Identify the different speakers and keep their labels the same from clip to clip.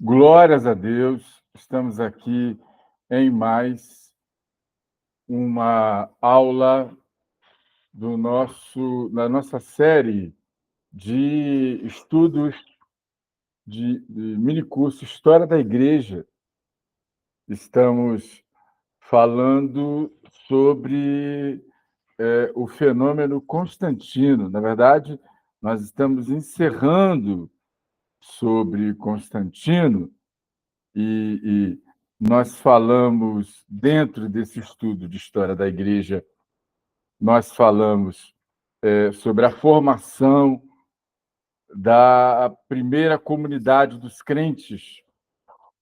Speaker 1: Glórias a Deus, estamos aqui em mais uma aula da nossa série de estudos de minicurso História da Igreja. Estamos falando sobre o fenômeno Constantino. Na verdade, nós estamos encerrando sobre Constantino. E nós falamos, dentro desse estudo de história da Igreja, nós falamos sobre a formação da primeira comunidade dos crentes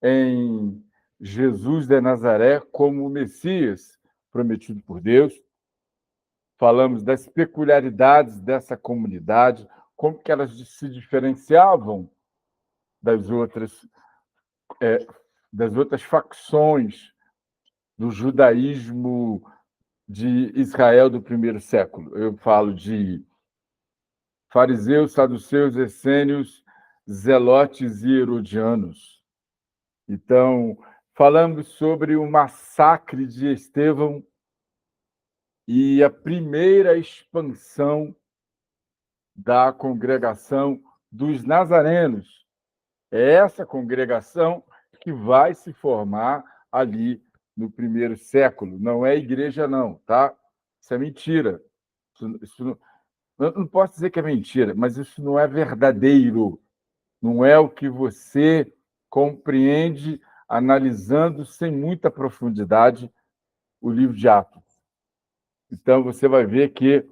Speaker 1: em Jesus de Nazaré como o Messias prometido por Deus. Falamos das peculiaridades dessa comunidade, como que elas se diferenciavam das outras facções do judaísmo de Israel do primeiro século. Eu falo de fariseus, saduceus, essênios, zelotes e herodianos. Então, falamos sobre o massacre de Estevão e a primeira expansão da congregação dos nazarenos. É essa congregação que vai se formar ali no primeiro século. Não é igreja, não, tá? Isso é mentira. Isso não posso dizer que é mentira, mas isso não é verdadeiro. Não é o que você compreende analisando sem muita profundidade o livro de Atos. Então, você vai ver que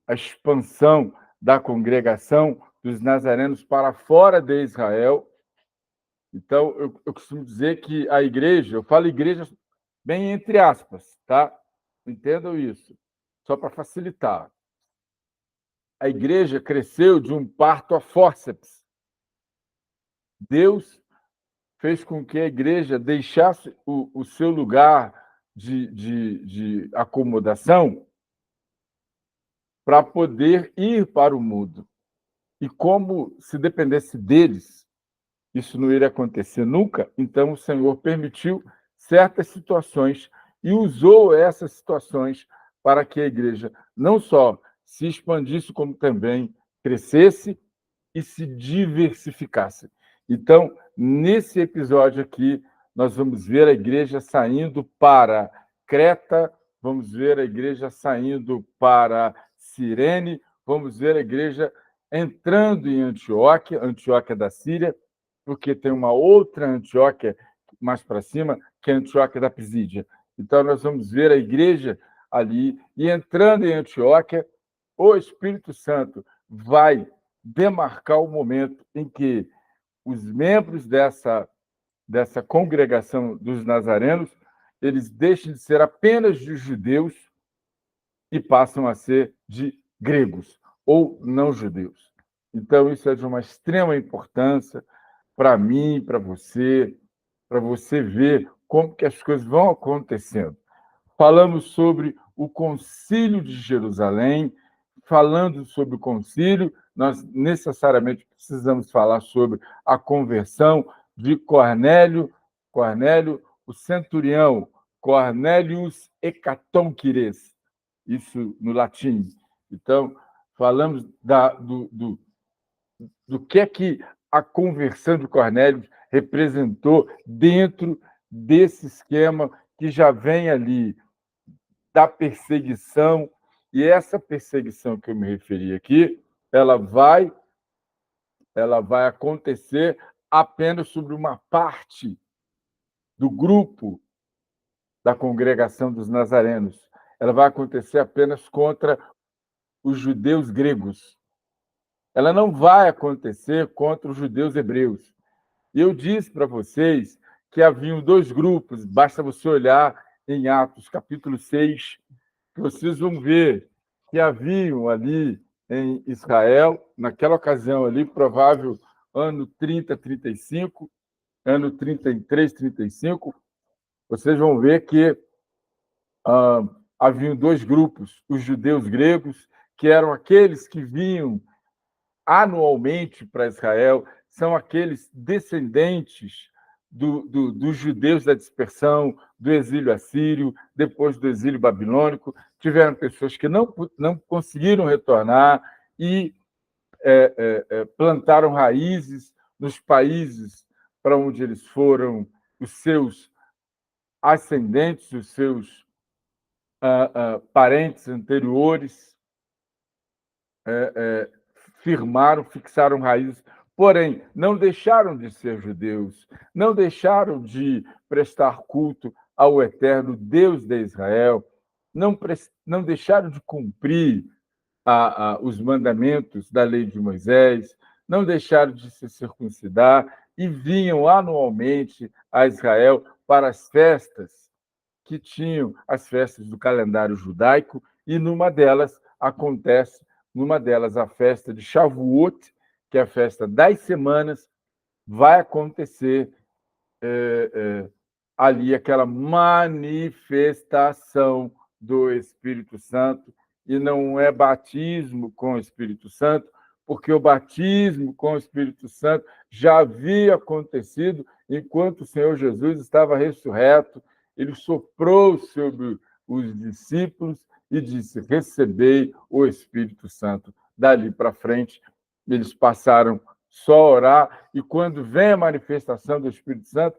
Speaker 1: a expansão da congregação dos nazarenos para fora de Israel. Então, eu costumo dizer que a igreja, eu falo igreja bem entre aspas, tá? Entendam isso, só para facilitar. A igreja cresceu de um parto a fórceps. Deus fez com que a igreja deixasse o seu lugar de acomodação para poder ir para o mundo. E como se dependesse deles, isso não iria acontecer nunca, então o Senhor permitiu certas situações e usou essas situações para que a igreja não só se expandisse, como também crescesse e se diversificasse. Então, nesse episódio aqui, nós vamos ver a igreja saindo para Creta, vamos ver a igreja saindo para Cirene, vamos ver a igreja entrando em Antioquia, Antioquia da Síria, porque tem uma outra Antioquia mais para cima, que é a Antioquia da Pisídia. Então, nós vamos ver a igreja ali, e entrando em Antioquia, o Espírito Santo vai demarcar o momento em que os membros dessa congregação dos nazarenos, eles deixam de ser apenas de judeus e passam a ser de gregos ou não judeus. Então, isso é de uma extrema importância para mim, para você ver como que as coisas vão acontecendo. Falamos sobre o Concílio de Jerusalém. Falando sobre o concílio, nós necessariamente precisamos falar sobre a conversão de Cornélio, o centurião, Cornelius Hecatonquires, isso no latim. Então, falamos do que é que a conversão de Cornélio representou dentro desse esquema que já vem ali da perseguição. E essa perseguição que eu me referi aqui, ela vai acontecer apenas sobre uma parte do grupo da congregação dos nazarenos. Ela vai acontecer apenas contra os judeus gregos. Ela não vai acontecer contra os judeus hebreus. E eu disse para vocês que haviam dois grupos, basta você olhar em Atos, capítulo 6, que vocês vão ver que haviam ali em Israel, naquela ocasião ali, provável ano 30, 35, ano 33, 35, vocês vão ver que haviam dois grupos, os judeus gregos, que eram aqueles que vinham anualmente para Israel, são aqueles descendentes dos judeus da dispersão, do exílio assírio, depois do exílio babilônico. Tiveram pessoas que não conseguiram retornar e plantaram raízes nos países para onde eles foram, os seus ascendentes, os seus parentes anteriores firmaram, fixaram raízes, porém, não deixaram de ser judeus, não deixaram de prestar culto ao eterno Deus de Israel, não deixaram de cumprir os mandamentos da lei de Moisés, não deixaram de se circuncidar e vinham anualmente a Israel para as festas que tinham as festas do calendário judaico, e numa delas a festa de Shavuot, que é a festa das semanas, vai acontecer ali aquela manifestação do Espírito Santo, e não é batismo com o Espírito Santo, porque o batismo com o Espírito Santo já havia acontecido enquanto o Senhor Jesus estava ressurreto. Ele soprou sobre os discípulos e disse: recebei o Espírito Santo. Dali para frente, eles passaram só a orar, e quando vem a manifestação do Espírito Santo,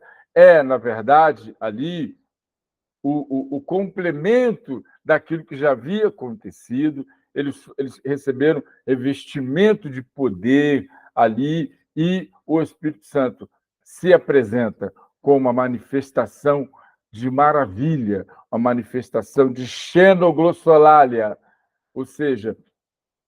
Speaker 1: na verdade, ali, o complemento daquilo que já havia acontecido. Eles receberam revestimento de poder ali, e o Espírito Santo se apresenta como uma manifestação de maravilha, uma manifestação de xenoglossolalia, ou seja,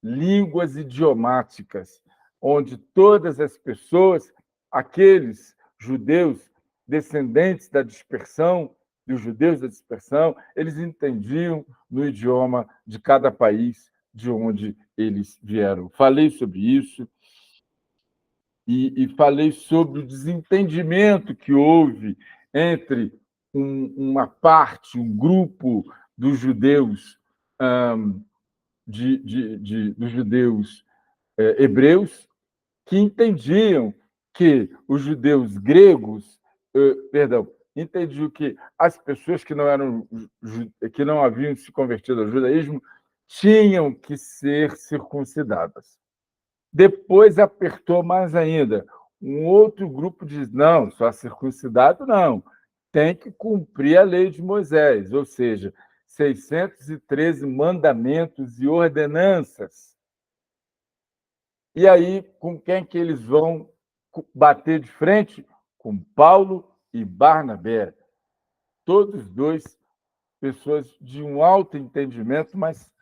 Speaker 1: línguas idiomáticas, onde todas as pessoas, aqueles judeus descendentes da dispersão, dos judeus da dispersão, eles entendiam no idioma de cada país de onde eles vieram. Falei sobre isso e falei sobre o desentendimento que houve entre uma parte, um grupo dos judeus, dos judeus hebreus, que entendiam que os judeus gregos, entendiam que as pessoas que não haviam se convertido ao judaísmo tinham que ser circuncidadas. Depois apertou mais ainda. Um outro grupo diz: não, só circuncidado não, tem que cumprir a lei de Moisés, ou seja, 613 mandamentos e ordenanças. E aí, com quem que eles vão bater de frente? Com Paulo e Barnabé. Todos dois pessoas de um alto entendimento, mas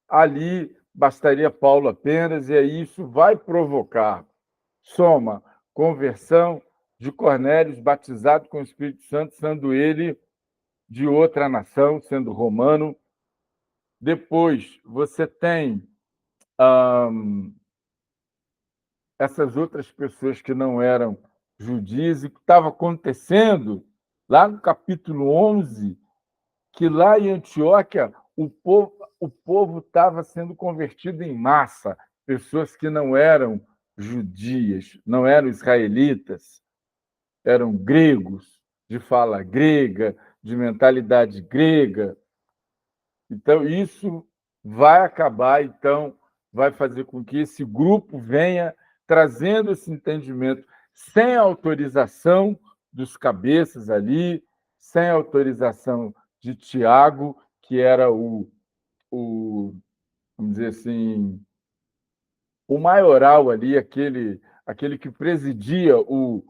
Speaker 1: ali bastaria Paulo apenas, e aí isso vai provocar, conversão de Cornélio, batizado com o Espírito Santo, sendo ele de outra nação, sendo romano. Depois, você tem essas outras pessoas que não eram judias, e que estava acontecendo lá no capítulo 11, que lá em Antioquia o povo estava sendo convertido em massa, pessoas que não eram judias, não eram israelitas, eram gregos, de fala grega, de mentalidade grega. Então, isso vai acabar, vai fazer com que esse grupo venha trazendo esse entendimento sem autorização dos cabeças ali, sem autorização de Tiago, que era vamos dizer assim, o maioral ali, aquele que presidia o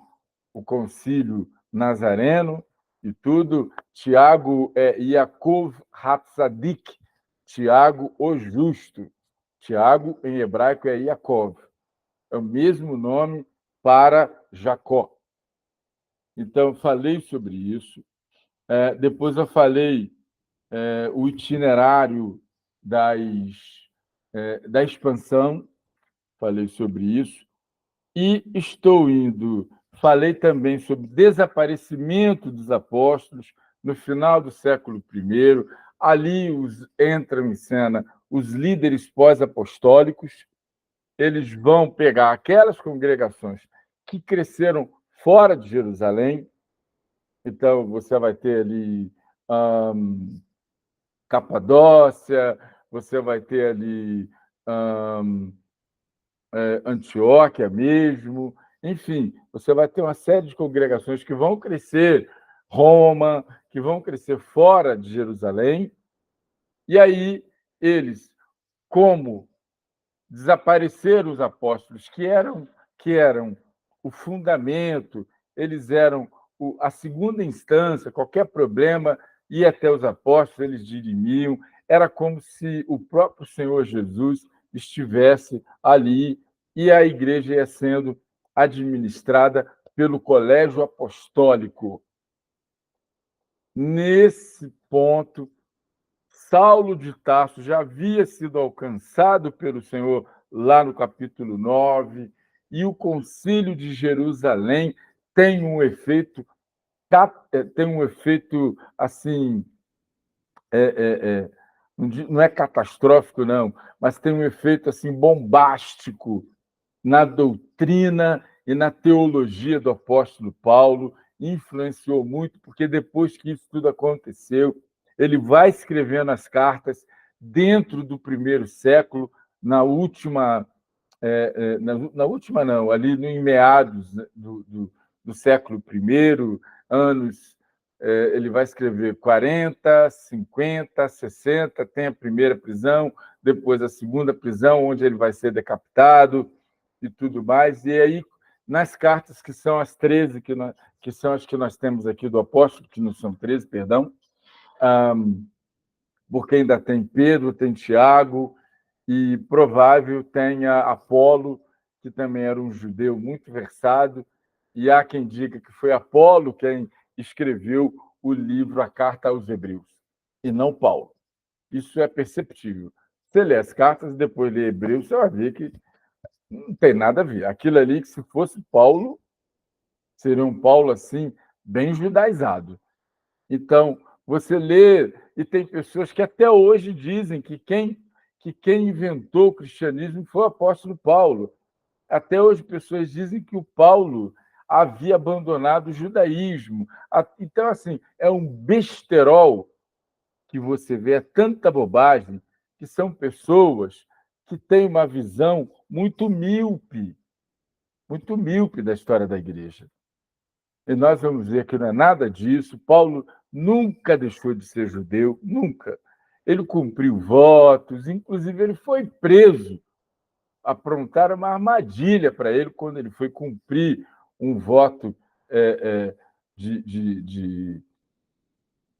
Speaker 1: concílio nazareno e tudo. Tiago é Yaakov Hatzadik, Tiago o justo. Tiago, em hebraico, é Yaakov. É o mesmo nome para Jacó. Então, falei sobre isso. Depois eu falei o itinerário da expansão, falei sobre isso. E estou indo. Falei também sobre desaparecimento dos apóstolos no final do século I. Ali entram em cena os líderes pós-apostólicos, eles vão pegar aquelas congregações que cresceram fora de Jerusalém. Então, você vai ter ali Capadócia, você vai ter ali Antioquia mesmo, enfim, você vai ter uma série de congregações que vão crescer, Roma, que vão crescer fora de Jerusalém, e aí eles, como desapareceram os apóstolos, que eram o fundamento, eles eram a segunda instância, qualquer problema ia até os apóstolos, eles dirimiam, era como se o próprio Senhor Jesus estivesse ali e a igreja ia sendo administrada pelo colégio apostólico. Nesse ponto, Saulo de Tarso já havia sido alcançado pelo Senhor lá no capítulo 9, e o Concílio de Jerusalém tem um efeito assim, não é catastrófico, não, mas tem um efeito assim bombástico na doutrina e na teologia do apóstolo Paulo, influenciou muito, porque depois que isso tudo aconteceu, ele vai escrevendo as cartas dentro do primeiro século, na última, na última não, ali em meados do século I, anos, ele vai escrever 40, 50, 60, tem a primeira prisão, depois a segunda prisão, onde ele vai ser decapitado, e tudo mais. E aí, nas cartas, que são as 13, que são as que nós temos aqui do apóstolo, que não são 13, perdão, porque ainda tem Pedro, tem Tiago, e provável tenha Apolo, que também era um judeu muito versado, e há quem diga que foi Apolo quem escreveu o livro A Carta aos Hebreus, e não Paulo. Isso é perceptível. Você lê as cartas e depois lê Hebreus, você vai ver que não tem nada a ver. Aquilo ali, que se fosse Paulo, seria um Paulo assim, bem judaizado. Então, você lê, e tem pessoas que até hoje dizem que quem inventou o cristianismo foi o apóstolo Paulo. Até hoje, pessoas dizem que o Paulo havia abandonado o judaísmo. Então, assim, é um besterol que você vê, é tanta bobagem, que são pessoas que têm uma visão muito míope da história da igreja. E nós vamos ver que não é nada disso. Paulo nunca deixou de ser judeu, nunca. Ele cumpriu votos, inclusive ele foi preso. Aprontaram uma armadilha para ele quando ele foi cumprir um voto de, de, de,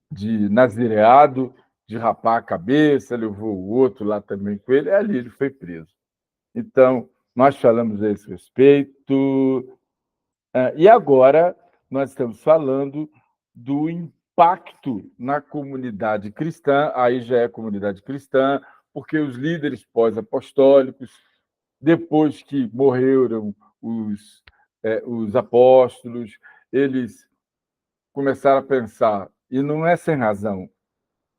Speaker 1: de nazireado, de rapar a cabeça, levou o outro lá também com ele, e ali ele foi preso. Então, nós falamos a esse respeito. E agora nós estamos falando do impacto na comunidade cristã, aí já é comunidade cristã, porque os líderes pós-apostólicos, depois que morreram os apóstolos, eles começaram a pensar, e não é sem razão.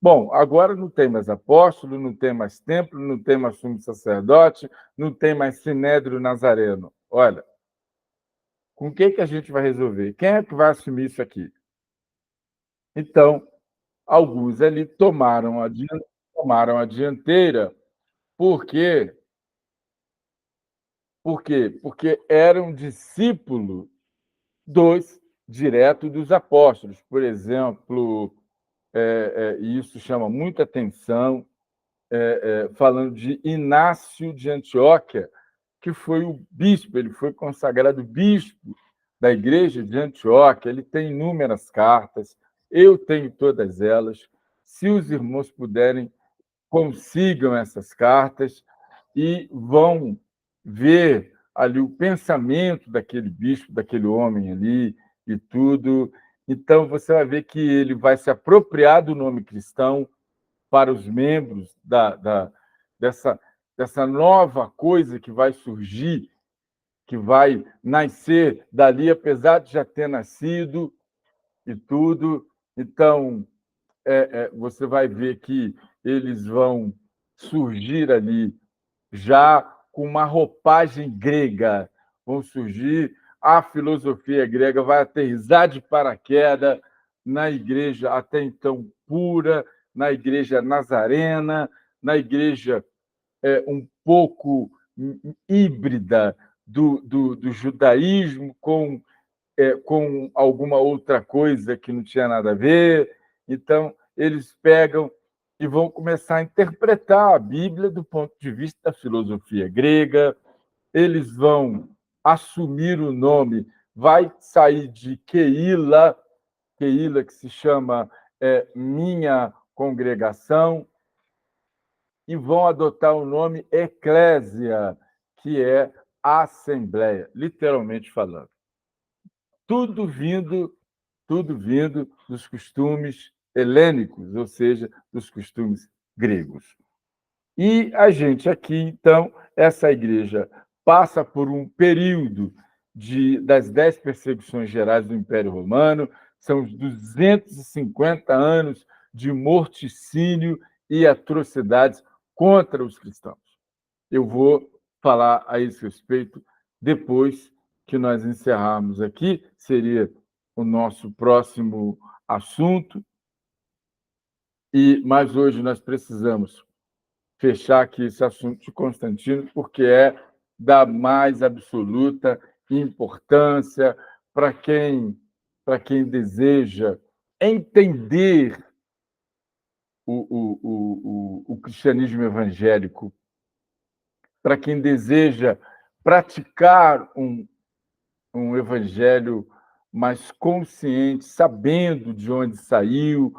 Speaker 1: Bom, agora não tem mais apóstolo, não tem mais templo, não tem mais sumo sacerdote, não tem mais sinédrio nazareno. Olha, com quem que a gente vai resolver? Quem é que vai assumir isso aqui? Então, alguns ali tomaram a dianteira. Por quê? Por quê? Porque eram discípulos direto dos apóstolos. Por exemplo, e isso chama muita atenção, falando de Inácio de Antioquia, que foi o bispo, ele foi consagrado bispo da igreja de Antioquia, ele tem inúmeras cartas, eu tenho todas elas. Se os irmãos puderem, consigam essas cartas e vão ver ali o pensamento daquele bispo, daquele homem ali e tudo. Então, você vai ver que ele vai se apropriar do nome cristão para os membros dessa nova coisa que vai surgir, que vai nascer dali, apesar de já ter nascido e tudo. Então, você vai ver que eles vão surgir ali já com uma roupagem grega. Vão surgir, a filosofia grega vai aterrissar de paraquedas na igreja até então pura, na igreja nazarena, na igreja um pouco híbrida do judaísmo com alguma outra coisa que não tinha nada a ver. Então, eles pegam e vão começar a interpretar a Bíblia do ponto de vista da filosofia grega. Eles vão assumir o nome, vai sair de Keila, que se chama Minha Congregação, e vão adotar o nome Eclésia, que é Assembleia, literalmente falando. Tudo vindo dos costumes helênicos, ou seja, dos costumes gregos. E a gente aqui, então, essa igreja passa por um período das 10 perseguições gerais do Império Romano, são os 250 anos de morticínio e atrocidades contra os cristãos. Eu vou falar a esse respeito depois que nós encerrarmos aqui, seria o nosso próximo assunto. Mas hoje nós precisamos fechar aqui esse assunto de Constantino, porque é da mais absoluta importância para quem deseja entender o cristianismo evangélico, para quem deseja praticar um evangelho mais consciente, sabendo de onde saiu,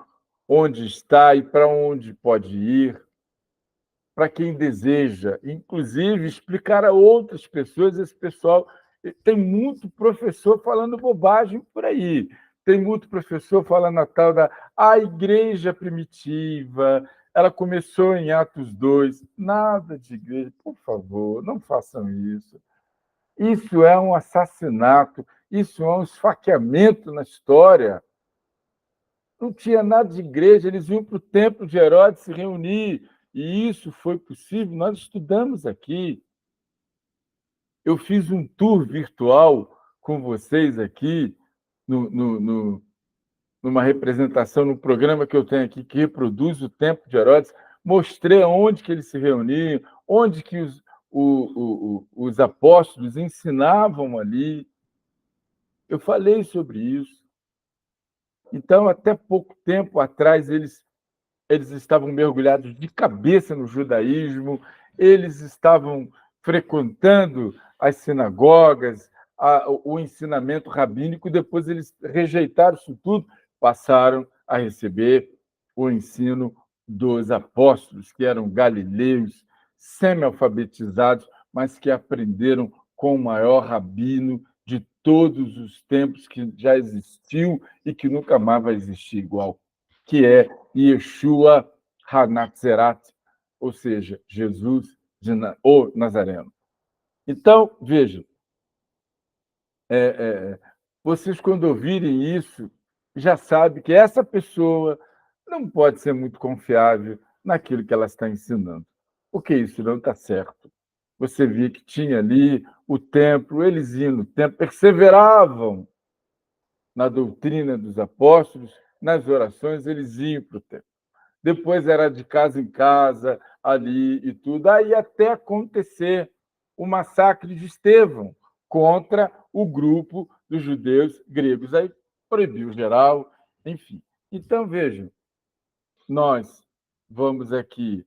Speaker 1: onde está e para onde pode ir, para quem deseja, inclusive, explicar a outras pessoas. Esse pessoal tem muito professor falando bobagem por aí. Tem muito professor falando a tal da igreja primitiva, ela começou em Atos 2. Nada de igreja, por favor, não façam isso. Isso é um assassinato, isso é um esfaqueamento na história. Não tinha nada de igreja, eles iam para o templo de Herodes se reunir, e isso foi possível. Nós estudamos aqui. Eu fiz um tour virtual com vocês aqui, numa representação, no programa que eu tenho aqui, que reproduz o templo de Herodes. Mostrei onde que eles se reuniam, onde que os apóstolos ensinavam ali. Eu falei sobre isso. Então, até pouco tempo atrás, eles estavam mergulhados de cabeça no judaísmo, eles estavam frequentando as sinagogas, o ensinamento rabínico. Depois eles rejeitaram isso tudo, passaram a receber o ensino dos apóstolos, que eram galileus, semi-alfabetizados, mas que aprenderam com o maior rabino de todos os tempos que já existiu e que nunca mais vai existir igual, que é Yeshua HaNazaret, ou seja, Jesus o Nazareno. Então, vejam, vocês, quando ouvirem isso, já sabem que essa pessoa não pode ser muito confiável naquilo que ela está ensinando, porque isso não está certo. Você via que tinha ali o templo, eles iam no templo, perseveravam na doutrina dos apóstolos, nas orações, eles iam para o templo. Depois era de casa em casa, ali e tudo. Aí até acontecer o massacre de Estevão contra o grupo dos judeus gregos. Aí proibiu geral, enfim. Então, vejam, nós vamos aqui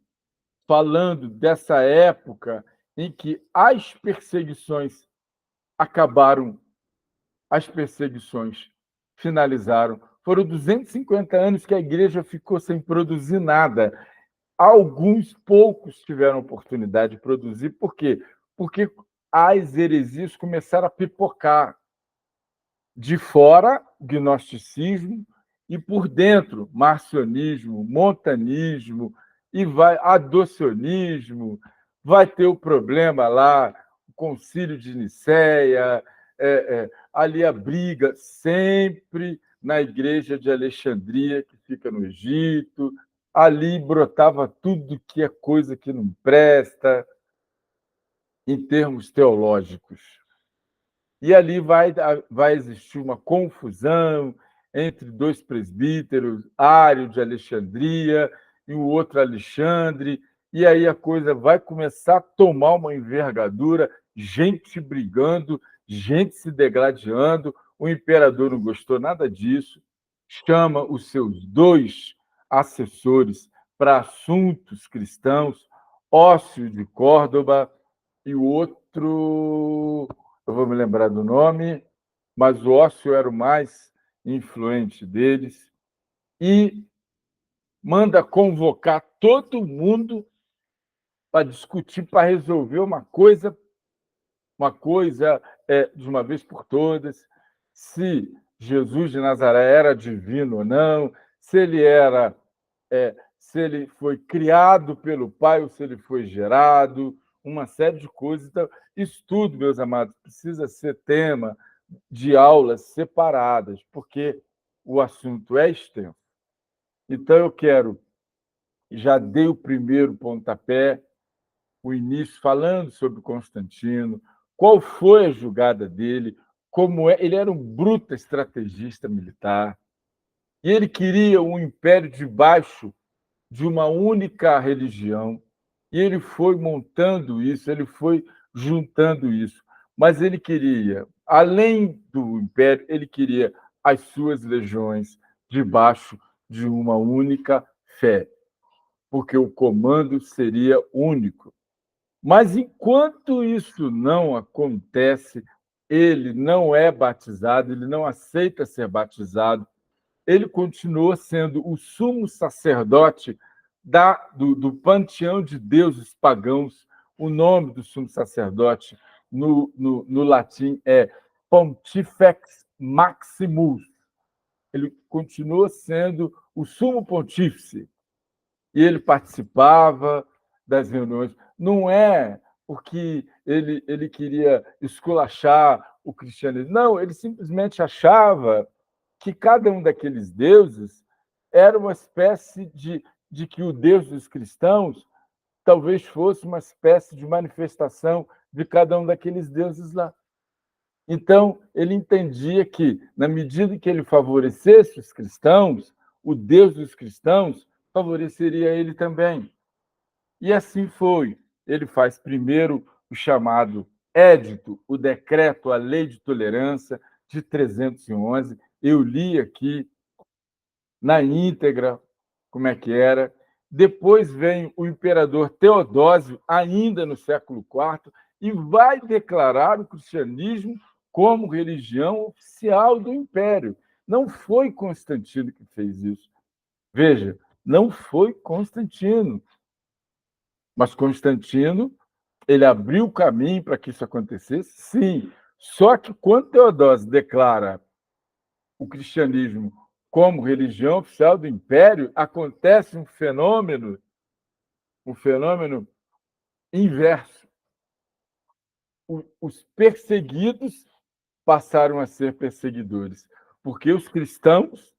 Speaker 1: falando dessa época em que as perseguições acabaram, as perseguições finalizaram. Foram 250 anos que a igreja ficou sem produzir nada. Alguns poucos tiveram oportunidade de produzir. Por quê? Porque as heresias começaram a pipocar. De fora, gnosticismo, e por dentro, marcionismo, montanismo, e vai adocionismo, vai ter o problema lá, o concílio de Nicéia, ali a briga sempre na igreja de Alexandria, que fica no Egito. Ali brotava tudo que é coisa que não presta. em termos teológicos. E ali vai existir uma confusão entre dois presbíteros, Ário de Alexandria e o outro Alexandre, e aí a coisa vai começar a tomar uma envergadura, gente brigando, gente se degladiando. O imperador não gostou nada disso, chama os seus dois assessores para assuntos cristãos, Ócio de Córdoba e o outro, eu vou me lembrar do nome, mas o Ócio era o mais influente deles, e manda convocar todo mundo para discutir, para resolver uma coisa de uma vez por todas, se Jesus de Nazaré era divino ou não, se ele era, se ele foi criado pelo Pai ou se ele foi gerado, uma série de coisas. Então, isso tudo, meus amados, precisa ser tema de aulas separadas, porque o assunto é extenso. Então, eu já dei o primeiro pontapé, o início, falando sobre Constantino, qual foi a jogada dele, ele era um bruto estrategista militar, e ele queria um império debaixo de uma única religião, e ele foi montando isso, ele foi juntando isso, mas ele queria, além do império, ele queria as suas legiões debaixo de uma única fé, porque o comando seria único. Mas enquanto isso não acontece, ele não é batizado, ele não aceita ser batizado, ele continua sendo o sumo sacerdote do panteão de deuses pagãos. O nome do sumo sacerdote no latim é Pontifex Maximus. Ele continua sendo o sumo pontífice. E ele participava das reuniões. Não é porque ele queria esculachar o cristianismo. Não, ele simplesmente achava que cada um daqueles deuses era uma espécie de que o Deus dos cristãos talvez fosse uma espécie de manifestação de cada um daqueles deuses lá. Então, ele entendia que, na medida em que ele favorecesse os cristãos, o Deus dos cristãos favoreceria ele também. E assim foi. Ele faz primeiro o chamado Édito, o decreto, a lei de tolerância de 311. Eu li aqui na íntegra como é que era. Depois vem o imperador Teodósio, ainda no século IV, e vai declarar o cristianismo como religião oficial do império. Não foi Constantino que fez isso. Veja, não foi Constantino. Mas Constantino, ele abriu o caminho para que isso acontecesse, sim. Só que quando Teodósio declara o cristianismo como religião oficial do império, acontece um fenômeno inverso. Os perseguidos passaram a ser perseguidores, porque os cristãos,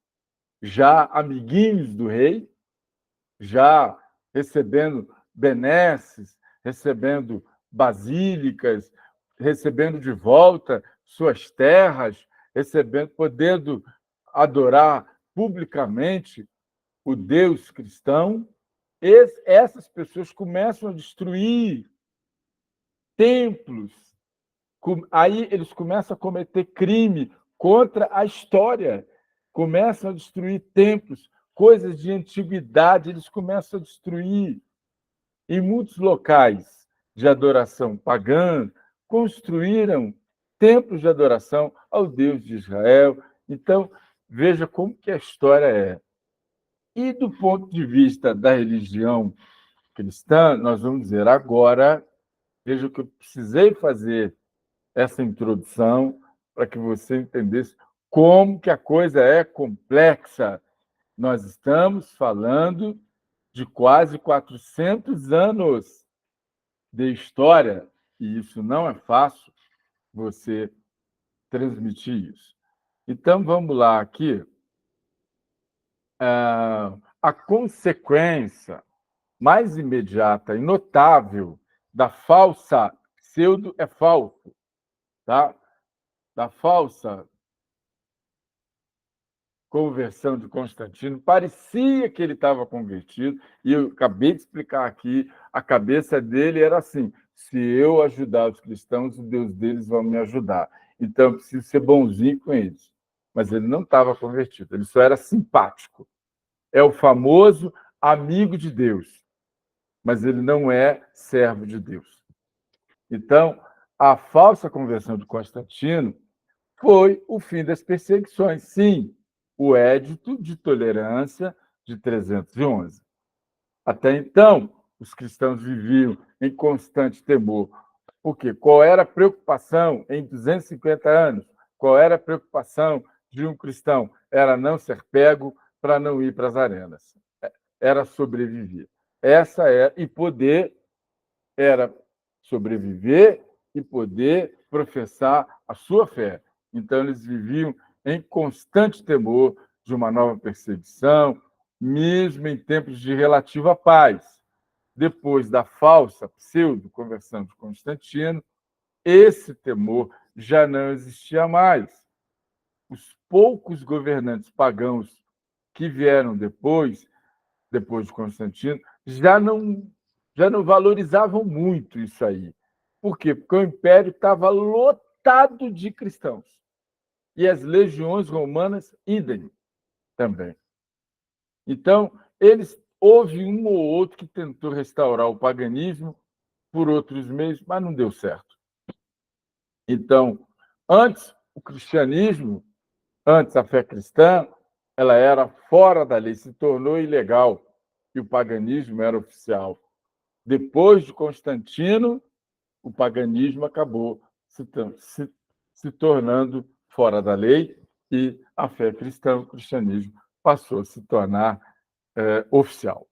Speaker 1: já amiguinhos do rei, já recebendo benesses, recebendo basílicas, recebendo de volta suas terras, podendo adorar publicamente o Deus cristão, essas pessoas começam a destruir templos. Aí eles começam a cometer crime contra a história, começam a destruir templos, coisas de antiguidade, eles começam a destruir. Em muitos locais de adoração pagã, construíram templos de adoração ao Deus de Israel. Então, veja como que a história é. E do ponto de vista da religião cristã, nós vamos dizer agora, veja que eu precisei fazer essa introdução para que você entendesse como que a coisa é complexa. Nós estamos falando de quase 400 anos de história, e isso não é fácil você transmitir isso. Então, vamos lá aqui. A consequência mais imediata e notável da falsa pseudo é falso, tá? Da falsa conversão de Constantino, parecia que ele estava convertido, e eu acabei de explicar aqui, a cabeça dele era assim: se eu ajudar os cristãos, o Deus deles vai me ajudar. Então, eu preciso ser bonzinho com eles. Mas ele não estava convertido, ele só era simpático. É o famoso amigo de Deus, mas ele não é servo de Deus. Então, a falsa conversão de Constantino foi o fim das perseguições. Sim, o Édito de Tolerância de 311. Até então, os cristãos viviam em constante temor. Por quê? Qual era a preocupação em 250 anos? Qual era a preocupação de um cristão? Era não ser pego para não ir para as arenas. Era sobreviver. Essa é e poder era sobreviver e poder professar a sua fé. Então, eles viviam em constante temor de uma nova perseguição, mesmo em tempos de relativa paz. Depois da falsa pseudo-conversão de Constantino, esse temor já não existia mais. Os poucos governantes pagãos que vieram depois de Constantino, já não valorizavam muito isso aí. Por quê? Porque o império estava lotado de cristãos. E as legiões romanas, idem também. Então, houve um ou outro que tentou restaurar o paganismo por outros meios, mas não deu certo. Então, antes, o cristianismo, antes a fé cristã, ela era fora da lei, se tornou ilegal, e o paganismo era oficial. Depois de Constantino, o paganismo acabou se tornando fora da lei e a fé cristã, o cristianismo, passou a se tornar oficial.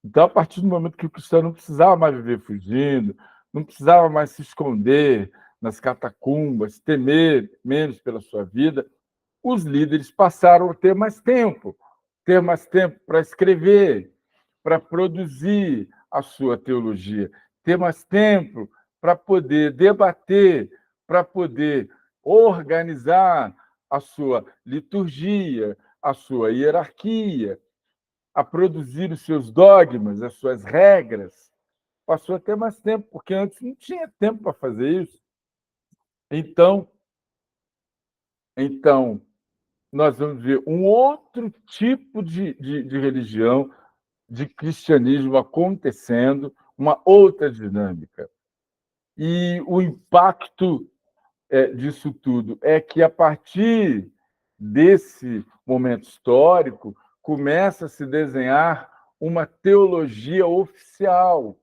Speaker 1: Então, a partir do momento que o cristão não precisava mais viver fugindo, não precisava mais se esconder nas catacumbas, temer menos pela sua vida, os líderes passaram a ter mais tempo para escrever, para produzir a sua teologia, ter mais tempo para poder debater, para poder organizar a sua liturgia, a sua hierarquia, a produzir os seus dogmas, as suas regras. Passou a ter mais tempo, porque antes não tinha tempo para fazer isso. Então, nós vamos ver um outro tipo de religião, de cristianismo acontecendo, uma outra dinâmica. E o impacto disso tudo é que, a partir desse momento histórico, começa a se desenhar uma teologia oficial.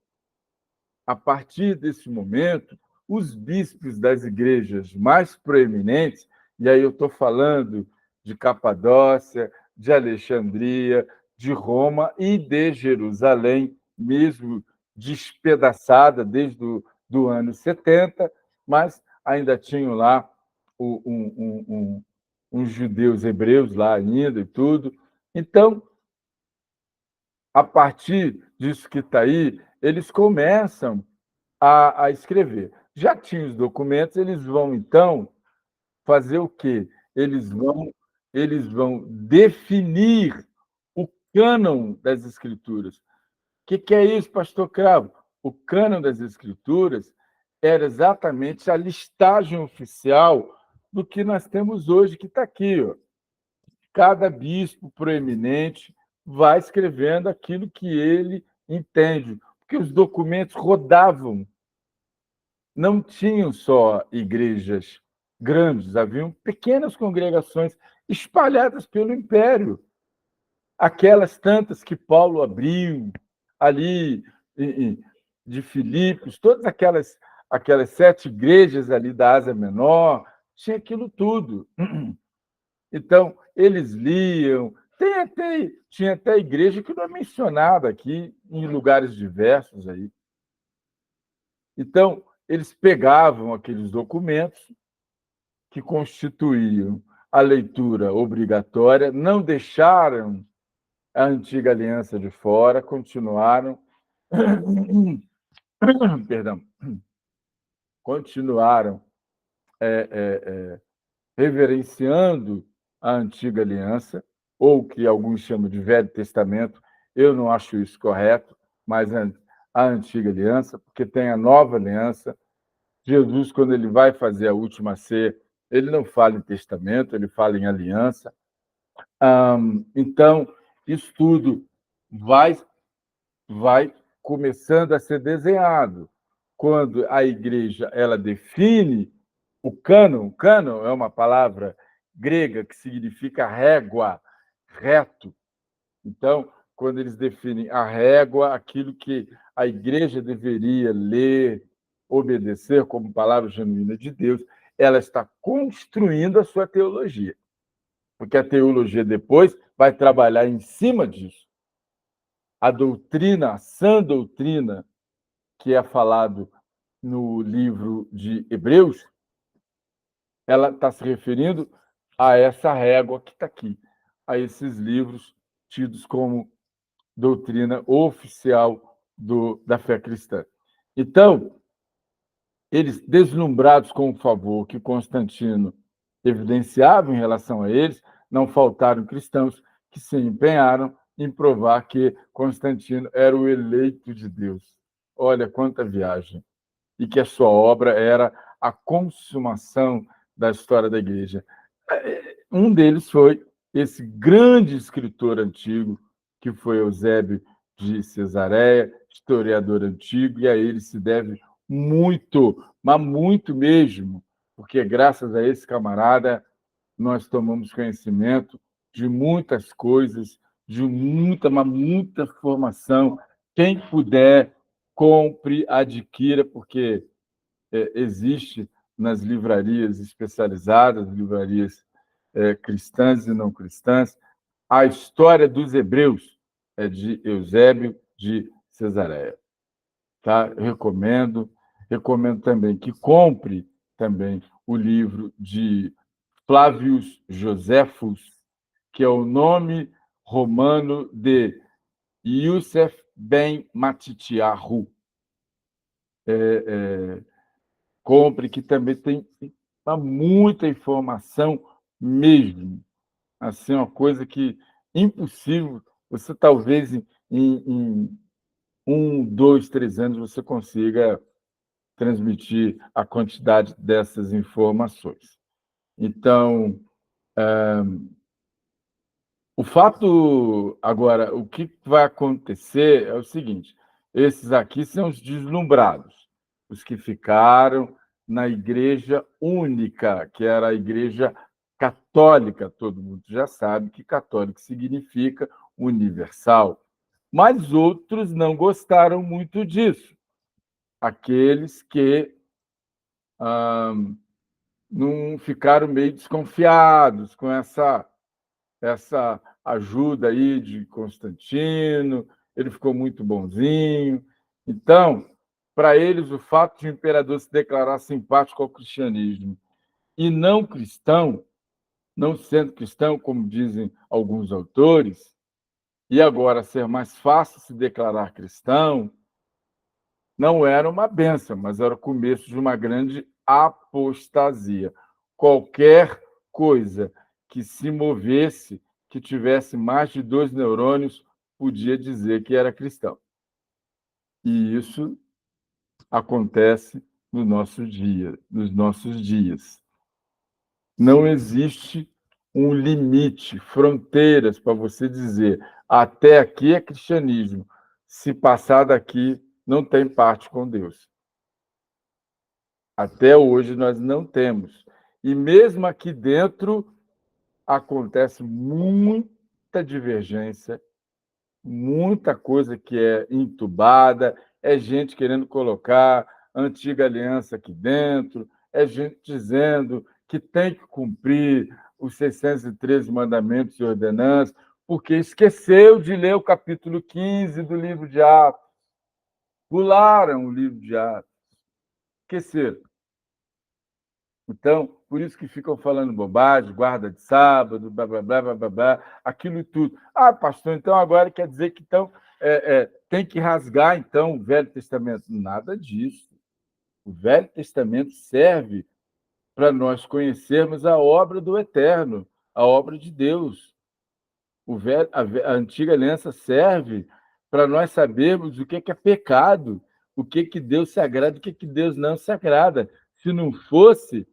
Speaker 1: A partir desse momento, os bispos das igrejas mais proeminentes, e aí eu estou falando de Capadócia, de Alexandria, de Roma e de Jerusalém, mesmo despedaçada desde do ano 70, mas ainda tinham lá uns judeus hebreus lá ainda e tudo. Então, a partir disso que está aí, eles começam a escrever. Já tinham os documentos, eles vão, então, fazer o quê? Eles vão definir o cânon das Escrituras. O que é isso, pastor Cravo? O cânon das Escrituras era exatamente a listagem oficial do que nós temos hoje, que está aqui. Ó. Cada bispo proeminente vai escrevendo aquilo que ele entende, porque os documentos rodavam. Não tinham só igrejas grandes, haviam pequenas congregações espalhadas pelo império. Aquelas tantas que Paulo abriu ali de Filipos, todas aquelas 7 igrejas ali da Ásia Menor, tinha aquilo tudo. Então, eles liam. Tinha até igreja que não é mencionada aqui, em lugares diversos aí. Então, eles pegavam aqueles documentos que constituíam a leitura obrigatória, não deixaram a antiga aliança de fora, continuaram, perdão, continuaram reverenciando a antiga aliança, ou que alguns chamam de Velho Testamento. Eu não acho isso correto, mas a antiga aliança, porque tem a nova aliança. Jesus, quando ele vai fazer a última ceia, ele não fala em testamento, ele fala em aliança. Então, isso tudo vai começando a ser desenhado. Quando a igreja ela define o cânon, cânon é uma palavra grega que significa régua, reto. Então, quando eles definem a régua, aquilo que a igreja deveria ler, obedecer como palavra genuína de Deus, ela está construindo a sua teologia. Porque a teologia depois vai trabalhar em cima disso. A doutrina, a sã doutrina, que é falado no livro de Hebreus, ela está se referindo a essa régua que está aqui, a esses livros tidos como doutrina oficial da fé cristã. Então, eles, deslumbrados com o favor que Constantino evidenciava em relação a eles, não faltaram cristãos que se empenharam em provar que Constantino era o eleito de Deus. Olha quanta viagem! E que a sua obra era a consumação da história da igreja. Um deles foi esse grande escritor antigo, que foi Eusébio de Cesareia, historiador antigo, e a ele se deve muito, mas muito mesmo, porque graças a esse camarada nós tomamos conhecimento de muitas coisas, de mas muita formação. Quem puder, compre, adquira, porque existe nas livrarias especializadas, livrarias cristãs e não cristãs, a história dos hebreus é de Eusébio de Cesareia. Tá? Eu recomendo também que compre também o livro de Flavius Josephus, que é o nome romano de Youssef ben Matitiyahu. Compre, que também tem muita informação mesmo. Assim, uma coisa que impossível, você talvez em 2, 3 anos você consiga transmitir a quantidade dessas informações. Então, o fato agora, o que vai acontecer é o seguinte: esses aqui são os deslumbrados, os que ficaram na igreja única, que era a igreja católica. Todo mundo já sabe que católico significa universal. Mas outros não gostaram muito disso. Aqueles que não ficaram meio desconfiados com essa ajuda aí de Constantino, ele ficou muito bonzinho. Então, para eles, o fato de o imperador se declarar simpático ao cristianismo e não cristão, não sendo cristão, como dizem alguns autores, e agora ser mais fácil se declarar cristão, não era uma bênção, mas era o começo de uma grande apostasia. Qualquer coisa que se movesse, que tivesse mais de 2 neurônios, podia dizer que era cristão. E isso acontece no nosso dia, nos nossos dias. Não existe um limite, fronteiras para você dizer até aqui é cristianismo. Se passar daqui, não tem parte com Deus. Até hoje nós não temos. E mesmo aqui dentro acontece muita divergência, muita coisa que é entubada, é gente querendo colocar a antiga aliança aqui dentro, é gente dizendo que tem que cumprir os 613 mandamentos e ordenanças, porque esqueceu de ler o capítulo 15 do livro de Atos. Pularam o livro de Atos. Esqueceram. Então, por isso que ficam falando bobagem, guarda de sábado, blá, blá, blá, blá, blá, blá, aquilo tudo. Ah, pastor, então agora quer dizer que então, tem que rasgar então o Velho Testamento. Nada disso. O Velho Testamento serve para nós conhecermos a obra do Eterno, a obra de Deus. A Antiga Aliança serve para nós sabermos o que é pecado, o que Deus se agrada, o que Deus não se agrada. Se não fosse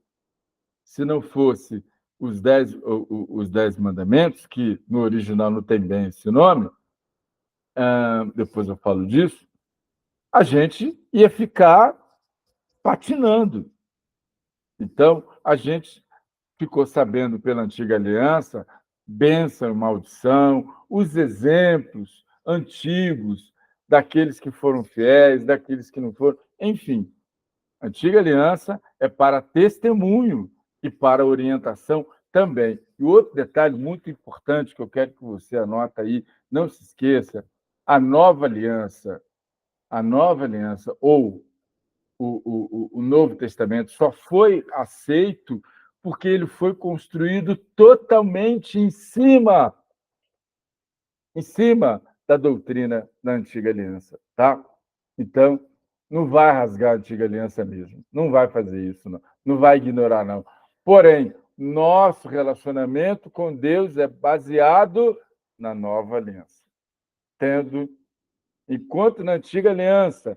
Speaker 1: os 10 mandamentos, que no original não tem bem esse nome, depois eu falo disso, a gente ia ficar patinando. Então, a gente ficou sabendo pela Antiga Aliança bênção e maldição, os exemplos antigos daqueles que foram fiéis, daqueles que não foram, enfim. A Antiga Aliança é para testemunho e para orientação também. E outro detalhe muito importante que eu quero que você anote aí, não se esqueça, a Nova Aliança ou o Novo Testamento só foi aceito porque ele foi construído totalmente em cima da doutrina da Antiga Aliança, tá? Então, não vai rasgar a Antiga Aliança mesmo, não vai fazer isso, não vai ignorar, não. Porém, nosso relacionamento com Deus é baseado na Nova Aliança. Enquanto na Antiga Aliança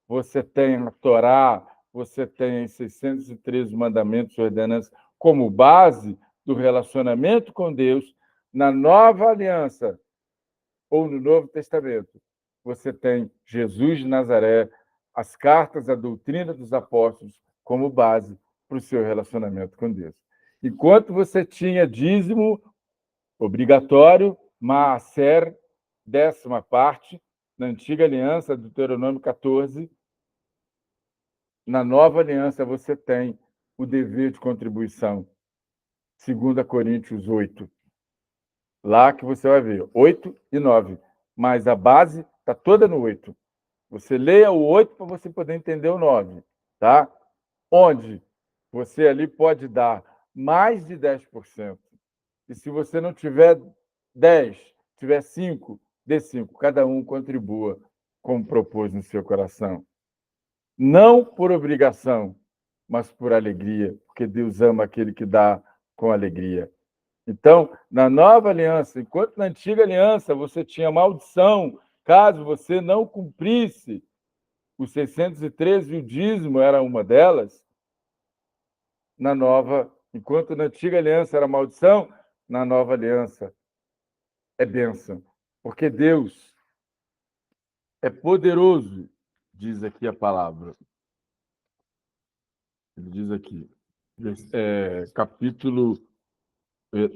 Speaker 1: você tem a Torá, você tem os 613 mandamentos e ordenanças como base do relacionamento com Deus, na Nova Aliança ou no Novo Testamento, você tem Jesus de Nazaré, as cartas, a doutrina dos apóstolos como base para o seu relacionamento com Deus. Enquanto você tinha dízimo obrigatório, maaser, 10ª parte, na Antiga Aliança, Deuteronômio 14, na Nova Aliança você tem o dever de contribuição, 2 Coríntios 8. Lá que você vai ver, 8 e 9. Mas a base está toda no 8. Você leia o 8 para você poder entender o 9. Tá? Onde você ali pode dar mais de 10%. E se você não tiver 10, tiver 5, dê 5. Cada um contribua como propôs no seu coração. Não por obrigação, mas por alegria, porque Deus ama aquele que dá com alegria. Então, na Nova Aliança, enquanto na Antiga Aliança você tinha maldição, caso você não cumprisse os 613 e o dízimo era uma delas, enquanto na Antiga Aliança era maldição, na Nova Aliança é bênção, porque Deus é poderoso, diz aqui a palavra. Ele diz aqui, capítulo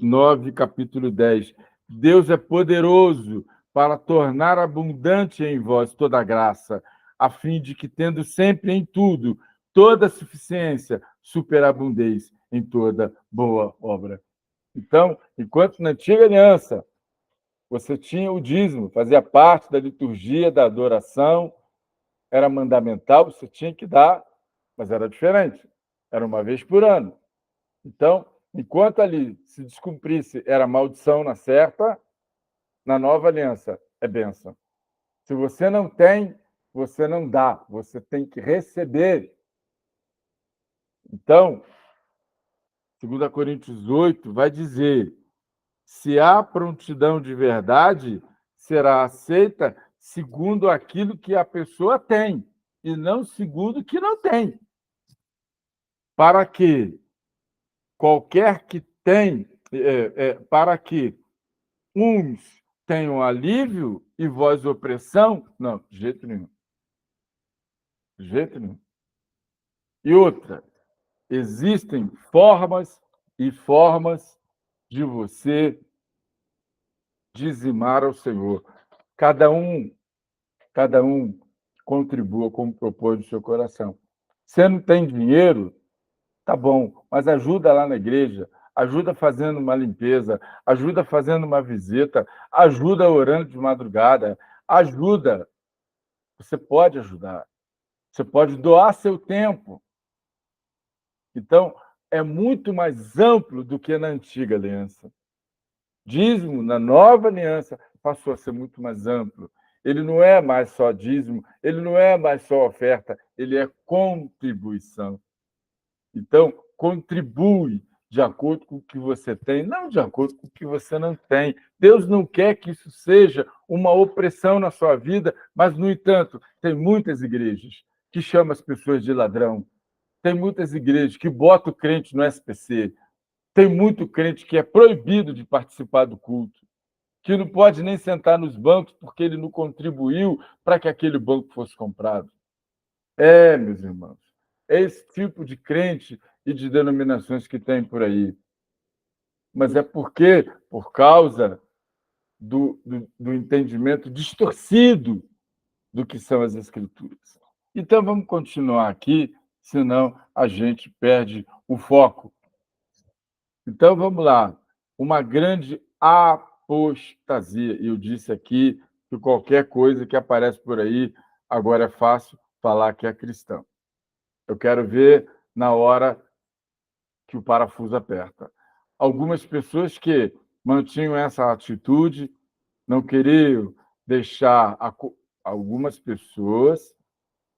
Speaker 1: 9, capítulo 10. Deus é poderoso para tornar abundante em vós toda a graça, a fim de que, tendo sempre em tudo toda a suficiência, superabundeis em toda boa obra. Então, enquanto na Antiga Aliança você tinha o dízimo, fazia parte da liturgia da adoração, era mandamental, você tinha que dar, mas era diferente, era uma vez por ano. Então, enquanto ali se descumprisse, era maldição na certa, na Nova Aliança é bênção. Se você não tem, você não dá, você tem que receber. Então, 2 Coríntios 8 vai dizer: se há prontidão de verdade, será aceita segundo aquilo que a pessoa tem, e não segundo o que não tem. Para que qualquer que tem, para que uns tenham alívio e vós opressão? Não, de jeito nenhum. De jeito nenhum. E outra, existem formas e formas de você dizimar ao Senhor. Cada um contribua como propôs no seu coração. Você não tem dinheiro? Tá bom, mas ajuda lá na igreja, ajuda fazendo uma limpeza, ajuda fazendo uma visita, ajuda orando de madrugada, ajuda. Você pode ajudar. Você pode doar seu tempo. Então, é muito mais amplo do que na Antiga Aliança. Dízimo, na Nova Aliança, passou a ser muito mais amplo. ele não é mais só dízimo, ele não é mais só oferta, ele é contribuição. Então, contribui de acordo com o que você tem, não de acordo com o que você não tem. Deus não quer que isso seja uma opressão na sua vida, mas, no entanto, tem muitas igrejas que chamam as pessoas de ladrão, tem muitas igrejas que botam o crente no SPC, tem muito crente que é proibido de participar do culto, que não pode nem sentar nos bancos porque ele não contribuiu para que aquele banco fosse comprado. Meus irmãos, é esse tipo de crente e de denominações que tem por aí. Mas é porque, por causa do entendimento distorcido do que são as Escrituras. Então, vamos continuar aqui, senão a gente perde o foco. Então, vamos lá. Uma grande apostasia. Eu disse aqui que qualquer coisa que aparece por aí, agora é fácil falar que é cristão. Eu quero ver na hora que o parafuso aperta. Algumas pessoas que mantinham essa atitude, não queriam deixar algumas pessoas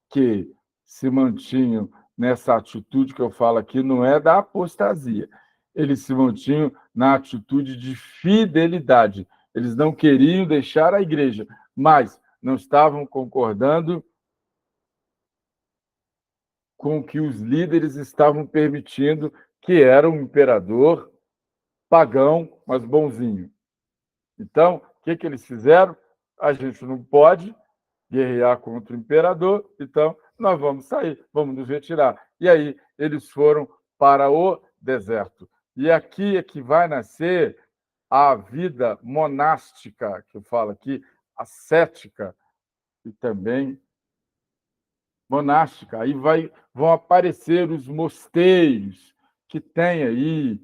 Speaker 1: que se mantinham nessa atitude que eu falo aqui, não é da apostasia. Eles se mantinham na atitude de fidelidade. Eles não queriam deixar a igreja, mas não estavam concordando com o que os líderes estavam permitindo, que era um imperador pagão, mas bonzinho. Então, o que eles fizeram? A gente não pode guerrear contra o imperador, então nós vamos sair, vamos nos retirar. E aí eles foram para o deserto. E aqui é que vai nascer a vida monástica, que eu falo aqui, ascética e também monástica. Aí vão aparecer os mosteiros, que tem aí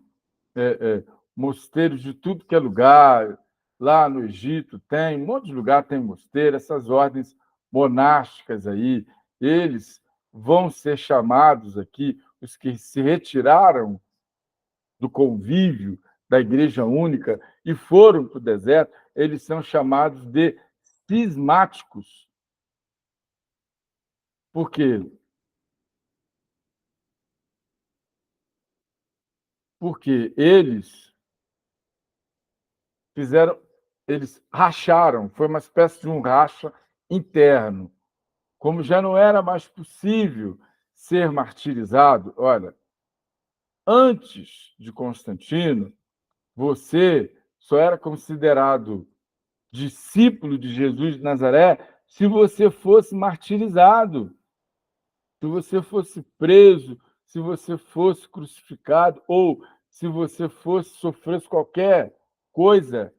Speaker 1: mosteiros de tudo que é lugar. Lá no Egito tem, um monte de lugar tem mosteiro, essas ordens monásticas aí, eles vão ser chamados aqui, os que se retiraram do convívio da Igreja Única e foram para o deserto, eles são chamados de cismáticos. Por quê? Porque eles racharam, foi uma espécie de um racha interno. Como já não era mais possível ser martirizado, olha, antes de Constantino, você só era considerado discípulo de Jesus de Nazaré se você fosse martirizado, se você fosse preso, se você fosse crucificado ou se você fosse sofresse qualquer coisa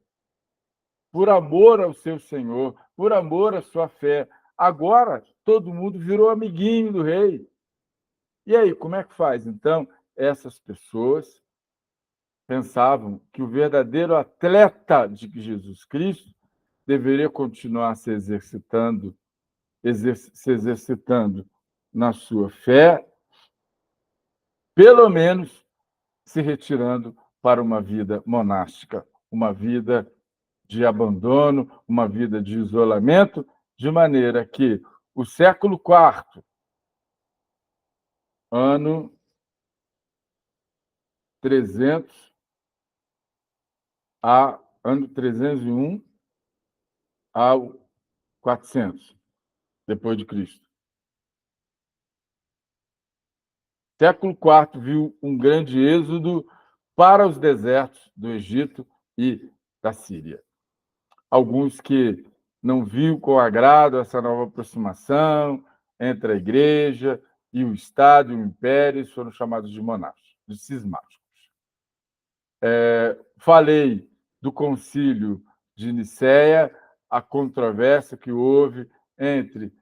Speaker 1: por amor ao seu Senhor, por amor à sua fé. Agora, todo mundo virou amiguinho do rei. E aí, como é que faz? Então, essas pessoas pensavam que o verdadeiro atleta de Jesus Cristo deveria continuar se exercitando na sua fé, pelo menos se retirando para uma vida monástica, uma vida de abandono, uma vida de isolamento, de maneira que o século IV, ano 300 ano 301 ao 400 depois de Cristo. Século IV viu um grande êxodo para os desertos do Egito e da Síria. Alguns que não viu com agrado essa nova aproximação entre a igreja e o Estado e o Império foram chamados de monásticos, de cismáticos. Falei do concílio de Nicéia, a controvérsia que houve entre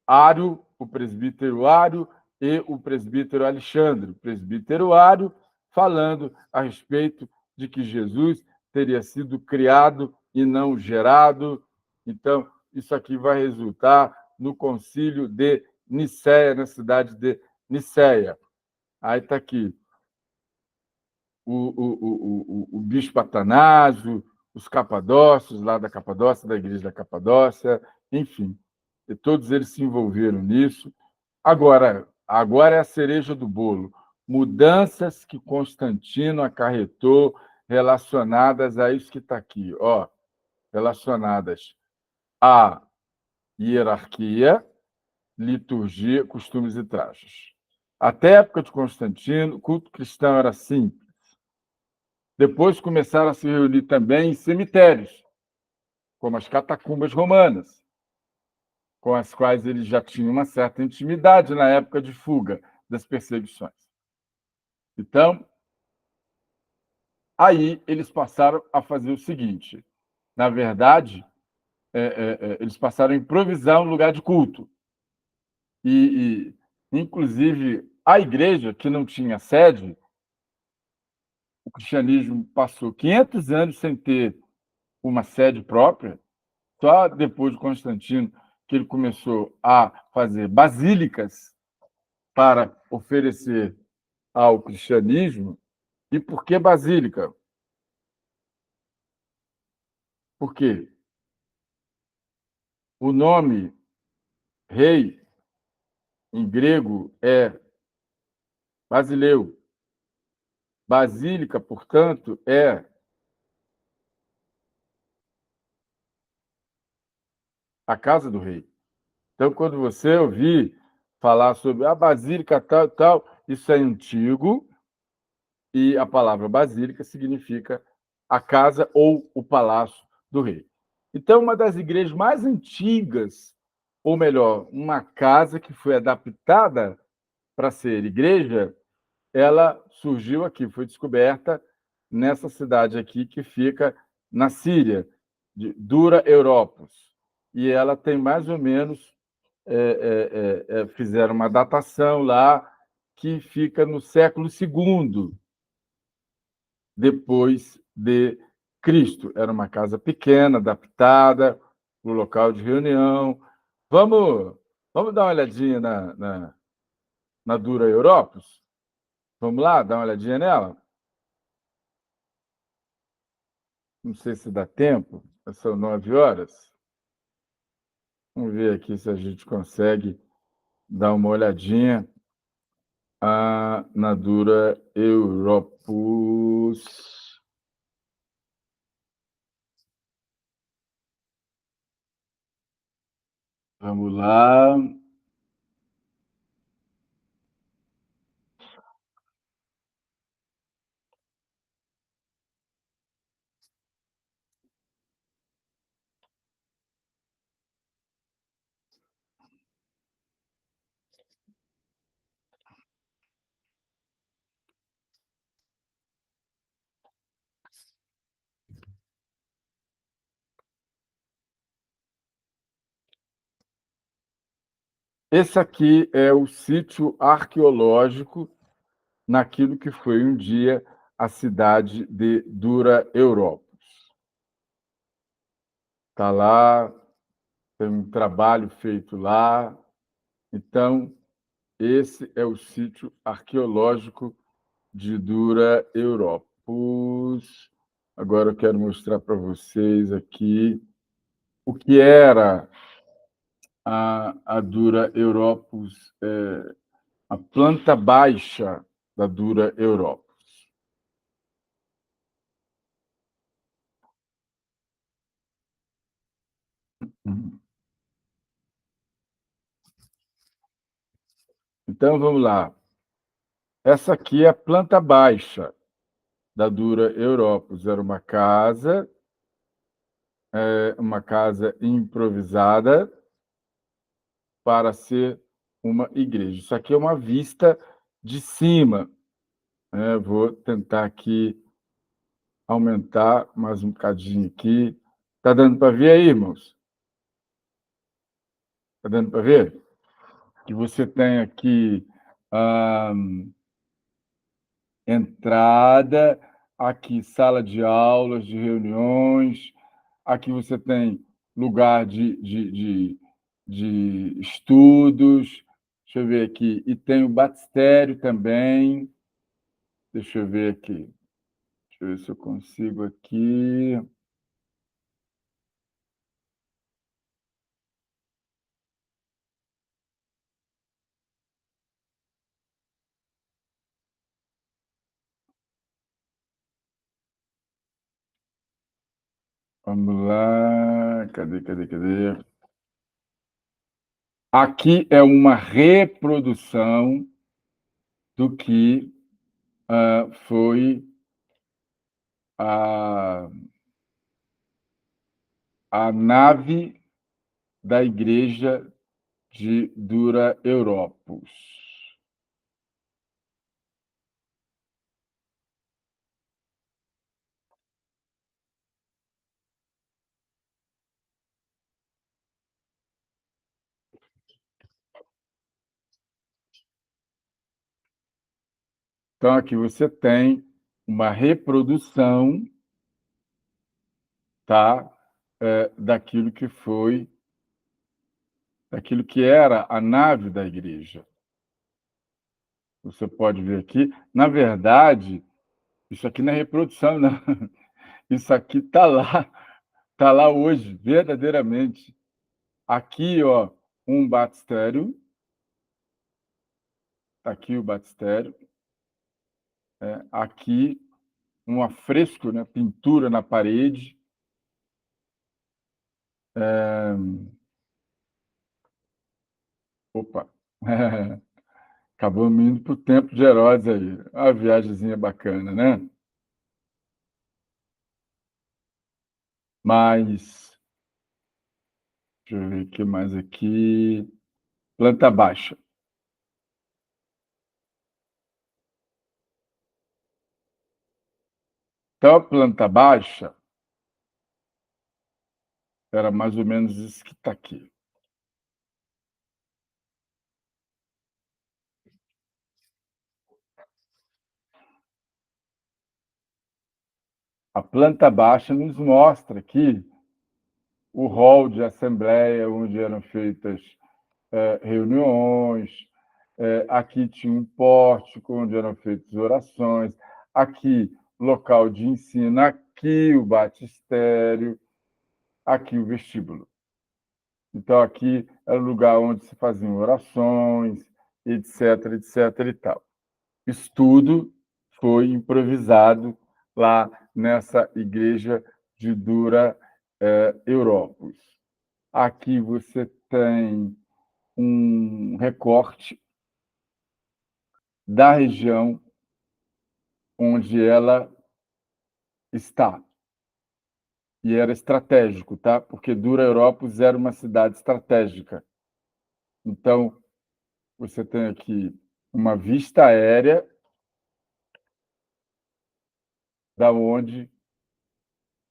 Speaker 1: Ário, o presbítero Ário, e o presbítero Alexandre. O presbítero Ário falando a respeito de que Jesus teria sido criado e não gerado. Então, isso aqui vai resultar no concílio de Nicéia, na cidade de Nicéia. Aí está aqui o bispo Atanásio, os capadócios, lá da Capadócia, da Igreja da Capadócia, enfim, e todos eles se envolveram nisso. Agora é a cereja do bolo. Mudanças que Constantino acarretou relacionadas a isso que está aqui, ó, relacionadas à hierarquia, liturgia, costumes e trajes. Até a época de Constantino, o culto cristão era simples. Depois começaram a se reunir também em cemitérios, como as catacumbas romanas, com as quais eles já tinham uma certa intimidade na época de fuga das perseguições. Então, aí eles passaram a fazer o seguinte: na verdade, eles passaram a improvisar um lugar de culto. Inclusive, a igreja, que não tinha sede, o cristianismo passou 500 anos sem ter uma sede própria. Só depois de Constantino que ele começou a fazer basílicas para oferecer ao cristianismo. E por que basílica? Por quê? O nome rei em grego é Basileu. Basílica, portanto, é a casa do rei. Então, quando você ouvir falar sobre a basílica tal e tal, isso é antigo, e a palavra basílica significa a casa ou o palácio do rei. Então, uma das igrejas mais antigas, ou melhor, uma casa que foi adaptada para ser igreja, ela surgiu aqui, foi descoberta nessa cidade aqui que fica na Síria, de Dura Europos. E ela tem mais ou menos, fizeram uma datação lá, que fica no século II depois de Cristo. Era uma casa pequena, adaptada para o local de reunião. Vamos, vamos dar uma olhadinha na Dura Europos? Vamos lá, dar uma olhadinha nela? Não sei se dá tempo, são 9 horas. Vamos ver aqui se a gente consegue dar uma olhadinha na Dura Europos. Vamos lá. Esse aqui é o sítio arqueológico naquilo que foi um dia a cidade de Dura Europos. Está lá, tem um trabalho feito lá. Então, esse é o sítio arqueológico de Dura Europos. Agora eu quero mostrar para vocês aqui o que era a Dura Europos, a planta baixa da Dura Europos. Então, vamos lá. Essa aqui é a planta baixa da Dura Europos. Era uma casa improvisada para ser uma igreja. Isso aqui é uma vista de cima. Vou tentar aqui aumentar mais um bocadinho aqui. Está dando para ver aí, irmãos? Está dando para ver? Que você tem aqui a entrada, aqui sala de aulas, de reuniões, aqui você tem lugar de estudos, deixa eu ver aqui, e tem o batistério também, deixa eu ver aqui, deixa eu ver se eu consigo aqui, Vamos lá. Cadê? Aqui é uma reprodução do que foi a nave da igreja de Dura Europos. Então, aqui você tem uma reprodução, tá, daquilo que era a nave da igreja. Você pode ver aqui. Na verdade, isso aqui não é reprodução, não. Isso aqui está lá hoje, verdadeiramente. Aqui, ó, um batistério. Aqui o batistério. Aqui um afresco, né, pintura na parede. Opa! Acabamos indo para o tempo de Herodes aí. Uma viagemzinha bacana, né? Mas, deixa eu ver o que mais aqui. Planta baixa. Então, a planta baixa era mais ou menos isso que está aqui. A planta baixa nos mostra aqui o hall de assembleia, onde eram feitas reuniões. Aqui tinha um pórtico, onde eram feitas orações. Aqui, local de ensino. Aqui, o batistério. Aqui, o vestíbulo. Então, aqui era o lugar onde se faziam orações, etc e tal. Isso tudo foi improvisado lá nessa igreja de Dura Europos. Aqui você tem um recorte da região onde ela está. E era estratégico, tá? Porque Dura Europos era uma cidade estratégica. Então, você tem aqui uma vista aérea da onde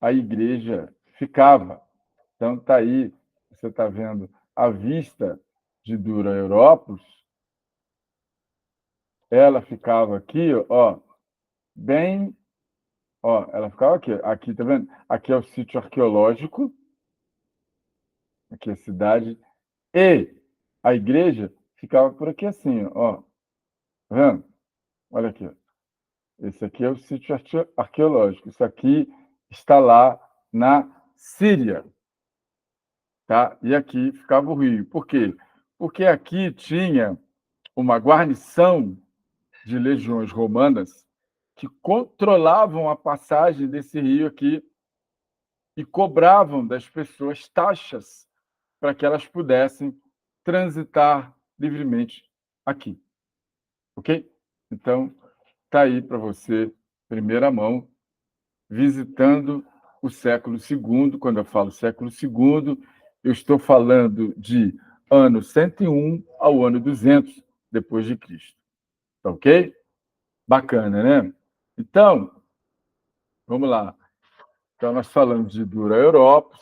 Speaker 1: a igreja ficava. Então, está aí, você está vendo a vista de Dura Europos, ela ficava aqui, ó, bem, ó, ela ficava aqui, tá vendo? Aqui é o sítio arqueológico, aqui é a cidade, e a igreja ficava por aqui assim, ó, tá vendo? Olha aqui, ó. Esse aqui é o sítio arqueológico, isso aqui está lá na Síria, tá? E aqui ficava o rio. Por quê? Porque aqui tinha uma guarnição de legiões romanas que controlavam a passagem desse rio aqui e cobravam das pessoas taxas para que elas pudessem transitar livremente aqui, ok? Então, está aí para você, primeira mão, visitando o século II. Quando eu falo século II, eu estou falando de ano 101 ao ano 200 depois de Cristo. Tá ok? Bacana, né? Então, vamos lá. Então, nós falamos de Dura Europa.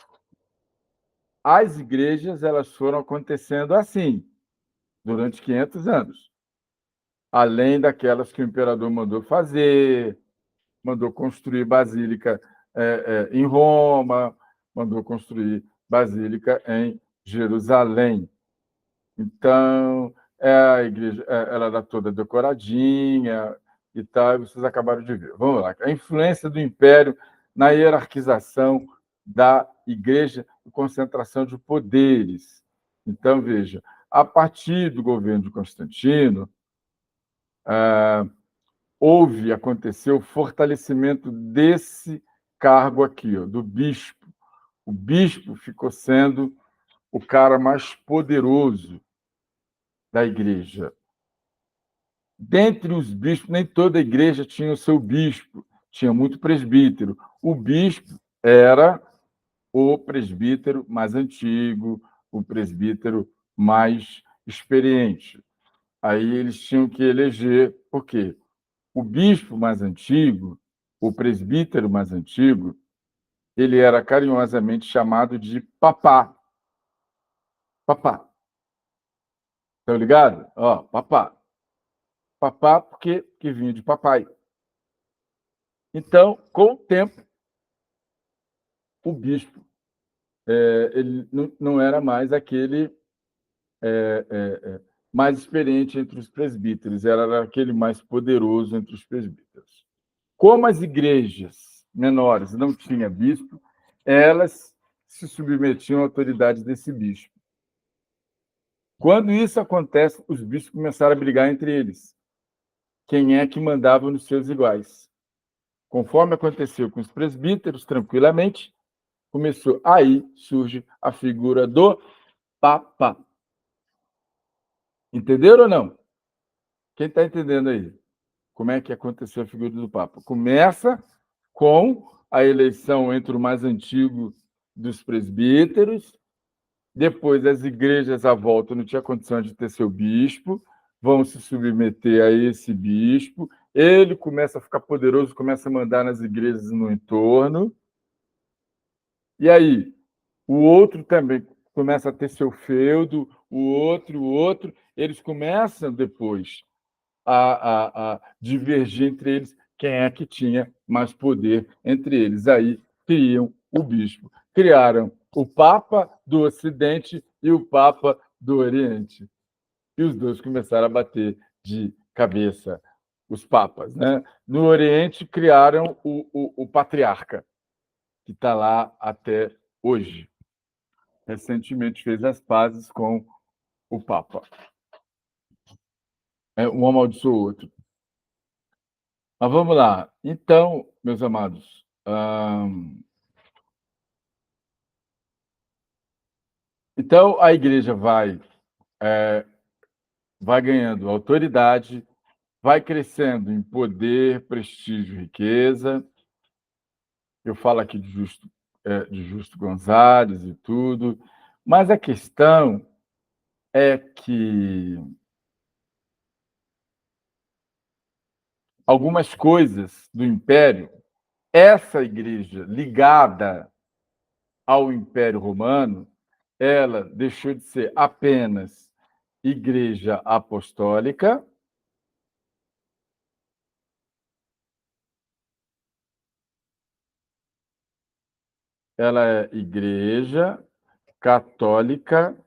Speaker 1: As igrejas elas foram acontecendo assim, durante 500 anos. Além daquelas que o imperador mandou fazer, mandou construir basílica em Roma, mandou construir basílica em Jerusalém. Então, a igreja ela era toda decoradinha e tal, e vocês acabaram de ver. Vamos lá. A influência do império na hierarquização da igreja e concentração de poderes. Então, veja, a partir do governo de Constantino, aconteceu o fortalecimento desse cargo aqui, ó, do bispo, o bispo ficou sendo o cara mais poderoso da igreja. Dentre os bispos, nem toda a igreja tinha o seu bispo, tinha muito presbítero. O bispo era o presbítero mais antigo, o presbítero mais experiente. Aí eles tinham que eleger, por quê? O bispo mais antigo, o presbítero mais antigo, ele era carinhosamente chamado de papá. Papá. Estão ligados? Ó, papá. Papá porque que vinha de papai. Então, com o tempo, o bispo ele não era mais aquele mais experiente entre os presbíteros, era aquele mais poderoso entre os presbíteros. Como as igrejas menores não tinham bispo, elas se submetiam à autoridade desse bispo. Quando isso acontece, os bispos começaram a brigar entre eles. Quem é que mandava nos seus iguais? Conforme aconteceu com os presbíteros, tranquilamente, começou. Aí surge a figura do Papa. Entenderam ou não? Quem está entendendo aí? Como é que aconteceu a figura do Papa? Começa com a eleição entre o mais antigo dos presbíteros, depois as igrejas à volta não tinham condição de ter seu bispo, vão se submeter a esse bispo, ele começa a ficar poderoso, começa a mandar nas igrejas no entorno, e aí o outro também começa a ter seu feudo, o outro, eles começam depois a divergir entre eles quem é que tinha mais poder entre eles. Aí criam o bispo. Criaram o Papa do Ocidente e o Papa do Oriente. E os dois começaram a bater de cabeça, os papas. Né? No Oriente, criaram o Patriarca, que está lá até hoje. Recentemente fez as pazes com o Papa. Um amaldiçoou o outro. Mas vamos lá. Então, meus amados, então a igreja vai ganhando autoridade, vai crescendo em poder, prestígio, riqueza. Eu falo aqui de Justo Gonzalez e tudo, mas a questão é que algumas coisas do império, essa igreja ligada ao Império Romano, ela deixou de ser apenas igreja apostólica, ela é igreja católica,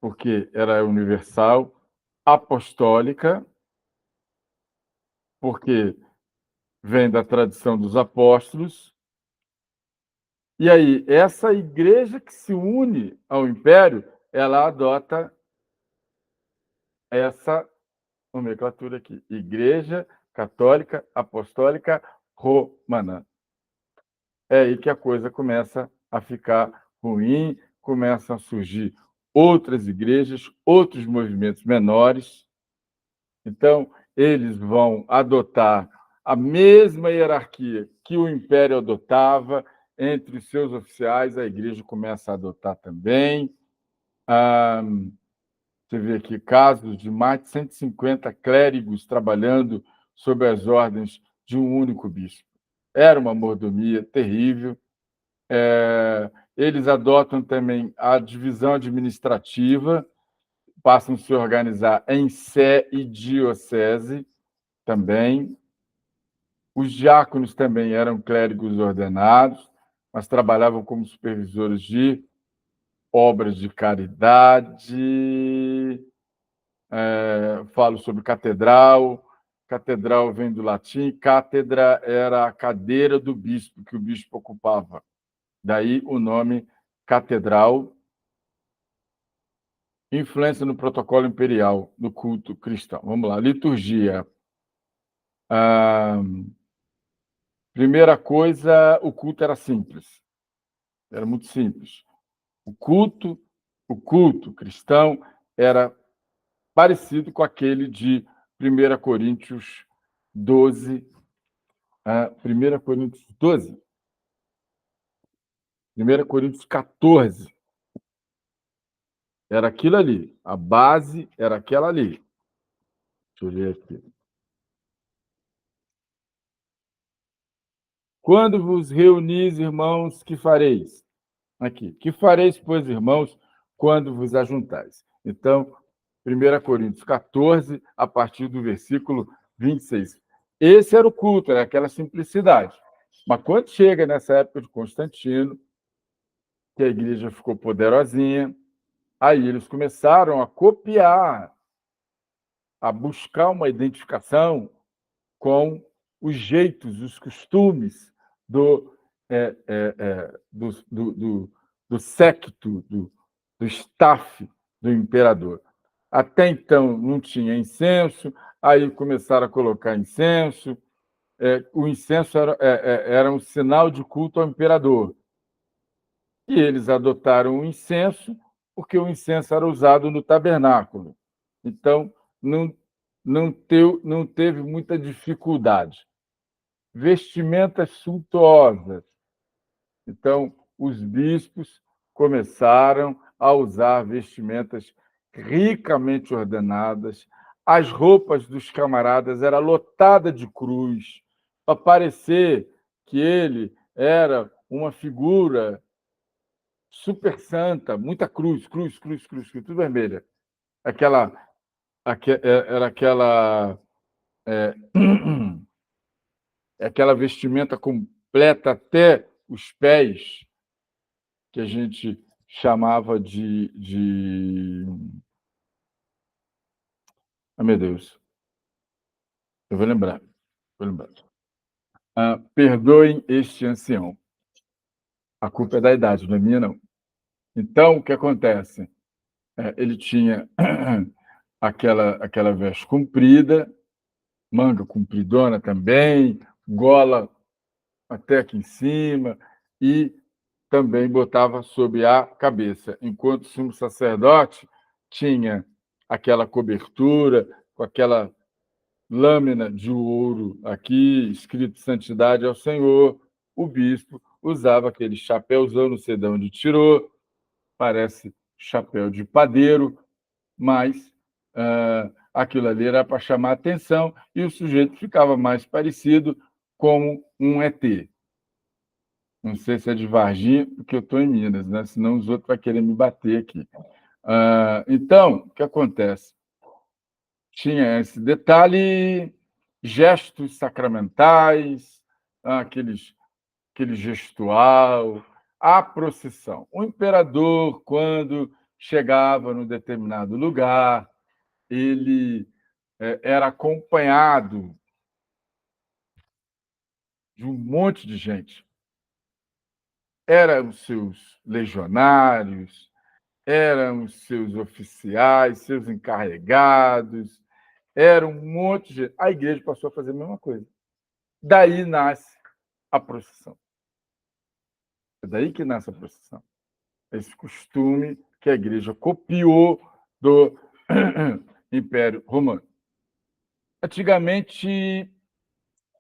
Speaker 1: porque ela é universal, apostólica, porque vem da tradição dos apóstolos. E aí, essa igreja que se une ao império, ela adota essa nomenclatura aqui: Igreja Católica Apostólica Romana. É aí que a coisa começa a ficar ruim, começam a surgir outras igrejas, outros movimentos menores. Então, eles vão adotar a mesma hierarquia que o império adotava entre os seus oficiais, a igreja começa a adotar também. Você vê aqui casos de mais de 150 clérigos trabalhando sob as ordens de um único bispo. Era uma mordomia terrível. Eles adotam também a divisão administrativa, passam a se organizar em sé e diocese também. Os diáconos também eram clérigos ordenados, mas trabalhavam como supervisores de obras de caridade. Falo sobre catedral. Catedral vem do latim, cátedra era a cadeira do bispo, que o bispo ocupava. Daí o nome catedral. Influência no protocolo imperial do culto cristão. Vamos lá, liturgia. Primeira coisa, o culto era simples. Era muito simples. O culto cristão era parecido com aquele de 1 Coríntios 12, 1 Coríntios 12, 1 Coríntios 14. Era aquilo ali. A base era aquela ali. Deixa eu ler aqui. Quando vos reunis, irmãos, que fareis? Aqui. Que fareis, pois, irmãos, quando vos ajuntais? Então, 1 Coríntios 14, a partir do versículo 26. Esse era o culto, era aquela simplicidade. Mas quando chega nessa época de Constantino, que a igreja ficou poderosinha, aí eles começaram a copiar, a buscar uma identificação com os jeitos, os costumes do séquito, do staff do imperador. Até então não tinha incenso, aí começaram a colocar incenso. O incenso era um sinal de culto ao imperador. E eles adotaram o incenso porque o incenso era usado no tabernáculo. Então, não teve muita dificuldade. Vestimentas suntuosas. Então, os bispos começaram a usar vestimentas ricamente ordenadas. As roupas dos camaradas eram lotadas de cruz, para parecer que ele era uma figura super santa, muita cruz, cruz, cruz, cruz, cruz, tudo vermelha. Era aquela vestimenta completa até os pés, que a gente chamava Ah, meu Deus, eu vou lembrar. Vou lembrar. Perdoem este ancião. A culpa é da idade, não é minha, não. Então, o que acontece? Ele tinha aquela veste comprida, manga compridona também, gola até aqui em cima, e também botava sobre a cabeça, enquanto o sumo sacerdote tinha aquela cobertura com aquela lâmina de ouro aqui, escrito Santidade ao Senhor. O bispo usava aquele chapéuzão, não sei de onde tirou, parece chapéu de padeiro, mas aquilo ali era para chamar a atenção e o sujeito ficava mais parecido com um ET. Não sei se é de Varginha, porque eu estou em Minas, né? Senão os outros vão querer me bater aqui. Então, o que acontece? Tinha esse detalhe, gestos sacramentais, aquele gestual, a procissão. O imperador, quando chegava num determinado lugar, ele era acompanhado de um monte de gente. Eram os seus legionários, eram os seus oficiais, seus encarregados, era um monte de gente. A igreja passou a fazer a mesma coisa. Daí nasce a procissão. É daí que nasce a procissão. Esse costume que a igreja copiou do Império Romano. Antigamente,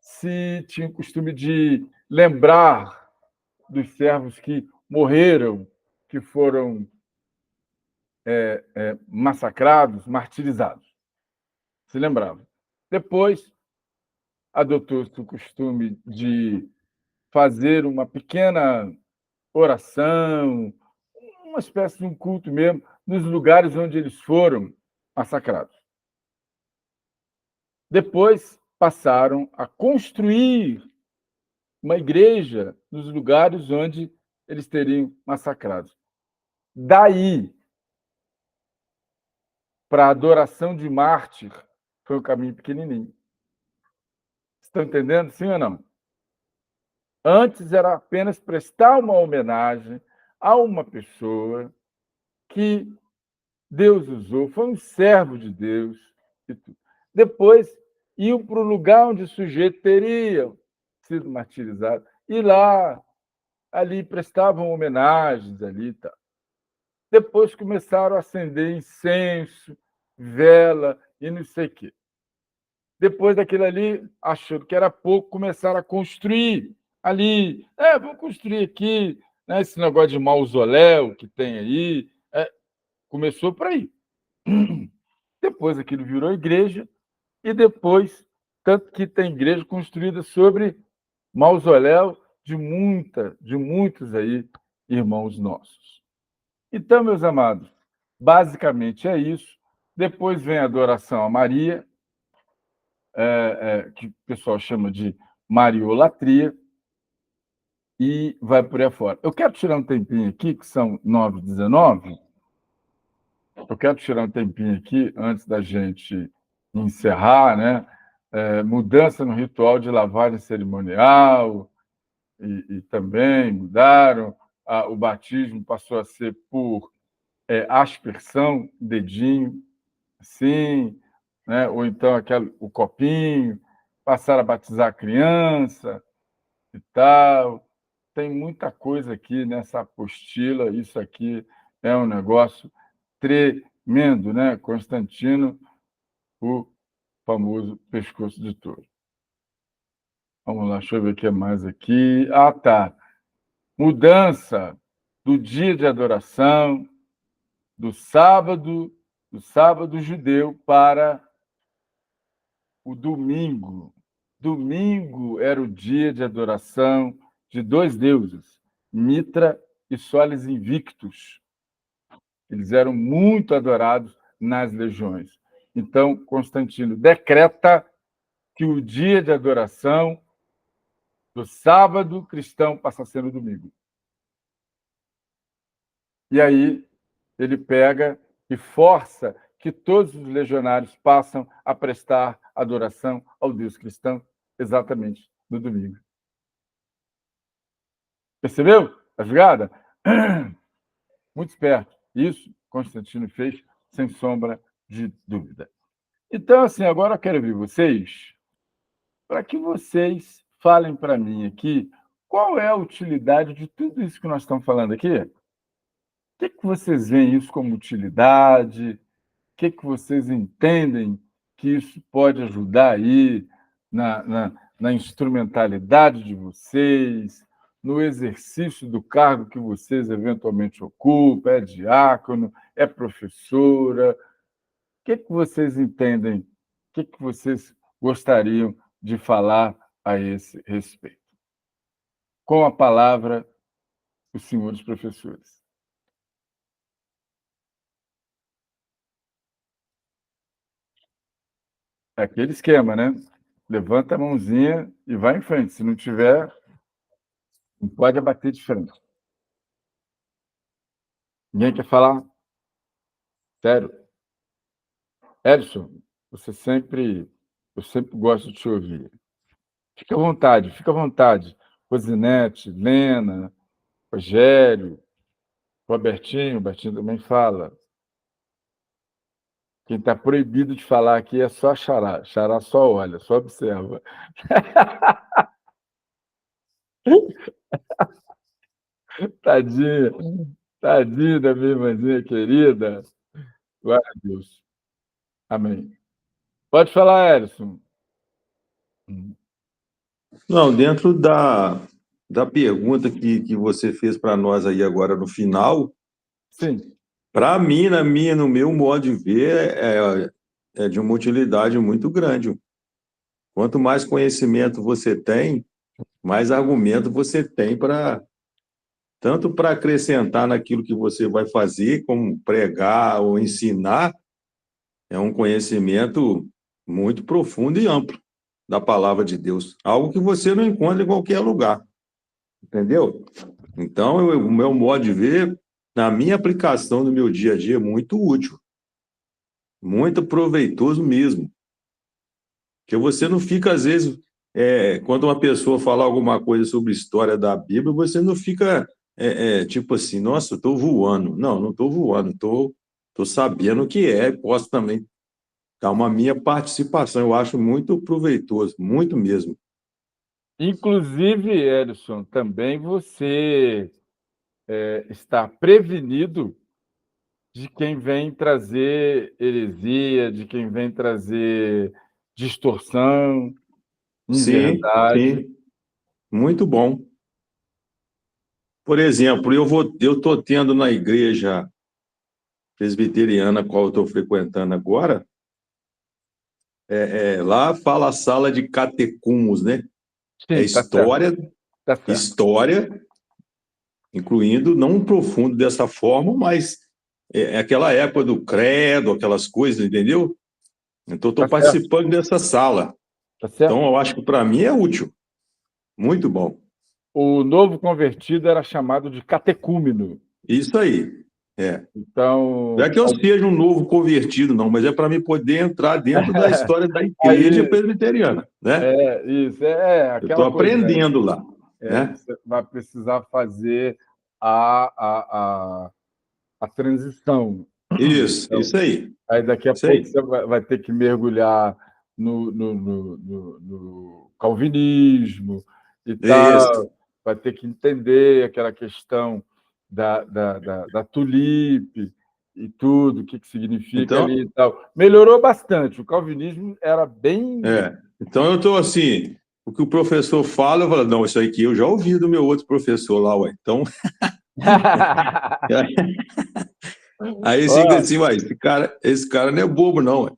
Speaker 1: se tinha o costume de lembrar dos servos que morreram, que foram massacrados, martirizados. Se lembrava. Depois, adotou-se o costume de fazer uma pequena oração, uma espécie de um culto mesmo, nos lugares onde eles foram massacrados. Depois passaram a construir uma igreja nos lugares onde eles teriam massacrados. Daí, para a adoração de mártir, foi um caminho pequenininho. Estão entendendo, sim ou não? Antes era apenas prestar uma homenagem a uma pessoa que Deus usou, foi um servo de Deus. Depois, iam para o lugar onde o sujeito teria sido martirizado. E lá ali prestavam homenagens ali, tá? Depois começaram a acender incenso, vela e não sei o quê. Depois daquilo ali, achando que era pouco, começaram a construir ali. Vamos construir aqui, né, esse negócio de mausoléu que tem aí. Começou por aí. Depois aquilo virou igreja, e depois, tanto que tem igreja construída sobre mausoléu de muitos aí irmãos nossos. Então, meus amados, basicamente é isso. Depois vem a adoração a Maria, que o pessoal chama de mariolatria, e vai por aí fora. Eu quero tirar um tempinho aqui, que são 9h19. Eu quero tirar um tempinho aqui, antes da gente encerrar, né? Mudança no ritual de lavagem cerimonial, e também mudaram. O batismo passou a ser por aspersão, dedinho, assim, né? Ou então o copinho, passaram a batizar a criança e tal. Tem muita coisa aqui nessa apostila, isso aqui é um negócio tremendo, né? Constantino, o famoso pescoço de touro. Vamos lá, deixa eu ver o que mais aqui. Tá. Mudança do dia de adoração do sábado judeu para o domingo. Domingo era o dia de adoração de dois deuses, Mitra e Solis Invictus. Eles eram muito adorados nas legiões. Então, Constantino decreta que o dia de adoração do sábado cristão passa a ser no domingo. E aí ele pega e força que todos os legionários passam a prestar adoração ao Deus cristão exatamente no domingo. Percebeu a jogada? Muito esperto. Isso Constantino fez sem sombra de dúvida. Então, assim, agora eu quero ouvir vocês, para que vocês falem para mim aqui qual é a utilidade de tudo isso que nós estamos falando aqui. O que vocês veem isso como utilidade? O que vocês entendem que isso pode ajudar aí na instrumentalidade de vocês, no exercício do cargo que vocês eventualmente ocupam? É diácono, é professora? O que vocês entendem? O que vocês gostariam de falar a esse respeito? Com a palavra, os senhores professores. É aquele esquema, né? Levanta a mãozinha e vai em frente. Se não tiver, não pode abater de frente. Ninguém quer falar? Sério? Edson, eu sempre gosto de te ouvir. Fica à vontade, fica à vontade. Rosinete, Lena, Rogério, o Bertinho também fala. Quem está proibido de falar aqui é só Xará. Xará só olha, só observa. Tadinha, tadinha da minha irmãzinha querida. Glória a Deus. Amém. Pode falar, Edson.
Speaker 2: Não, dentro da pergunta que você fez para nós aí agora no final,
Speaker 1: Sim.
Speaker 2: para mim, no meu modo de ver, é de uma utilidade muito grande. Quanto mais conhecimento você tem, mais argumento você tem tanto para acrescentar naquilo que você vai fazer, como pregar ou ensinar, é um conhecimento muito profundo e amplo da palavra de Deus, algo que você não encontra em qualquer lugar, entendeu? Então, o meu modo de ver, na minha aplicação no meu dia a dia, é muito útil, muito proveitoso mesmo. Porque você não fica, às vezes, quando uma pessoa fala alguma coisa sobre história da Bíblia, você não fica tipo assim, nossa, eu estou voando. Não estou voando, estou sabendo o que é, posso também dar uma minha participação. Eu acho muito proveitoso, muito mesmo.
Speaker 1: Inclusive, Elison, também você está prevenido de quem vem trazer heresia, de quem vem trazer distorção,
Speaker 2: Sim,
Speaker 1: inverdade.
Speaker 2: sim, muito bom. Por exemplo, eu estou tendo na igreja presbiteriana, a qual eu estou frequentando agora, lá fala a sala de catecumos, né? É
Speaker 1: Sim, tá certo,
Speaker 2: história,
Speaker 1: tá certo.
Speaker 2: história, incluindo não um profundo dessa forma, mas é aquela época do credo, aquelas coisas, entendeu? Então,
Speaker 1: Tá
Speaker 2: estou
Speaker 1: certo,
Speaker 2: participando dessa sala.
Speaker 1: tá
Speaker 2: Então,
Speaker 1: certo.
Speaker 2: eu acho que para mim é útil. Muito bom.
Speaker 1: O novo convertido era chamado de catecúmeno.
Speaker 2: Isso aí. É. Não é
Speaker 1: Então,
Speaker 2: que eu seja um novo convertido, não, mas é para mim poder entrar dentro da história da igreja
Speaker 1: aí,
Speaker 2: presbiteriana, né?
Speaker 1: isso,
Speaker 2: Eu estou
Speaker 1: aquela coisa,
Speaker 2: aprendendo lá, né?
Speaker 1: você vai precisar fazer a, a, a, a transição. Então,
Speaker 2: Isso aí.
Speaker 1: aí daqui a
Speaker 2: Isso
Speaker 1: pouco
Speaker 2: aí.
Speaker 1: você vai ter que mergulhar no calvinismo e
Speaker 2: Isso.
Speaker 1: tal, vai ter que entender aquela questão da tulipe e tudo, o que significa ali
Speaker 2: Então,
Speaker 1: e tal. Melhorou bastante. O calvinismo era bem.
Speaker 2: então eu estou assim, o que o professor fala, eu falo, não, isso aqui eu já ouvi do meu outro professor lá, ué. Então, aí fica
Speaker 1: Ó,
Speaker 2: assim, ué, esse cara não é bobo, não, ué.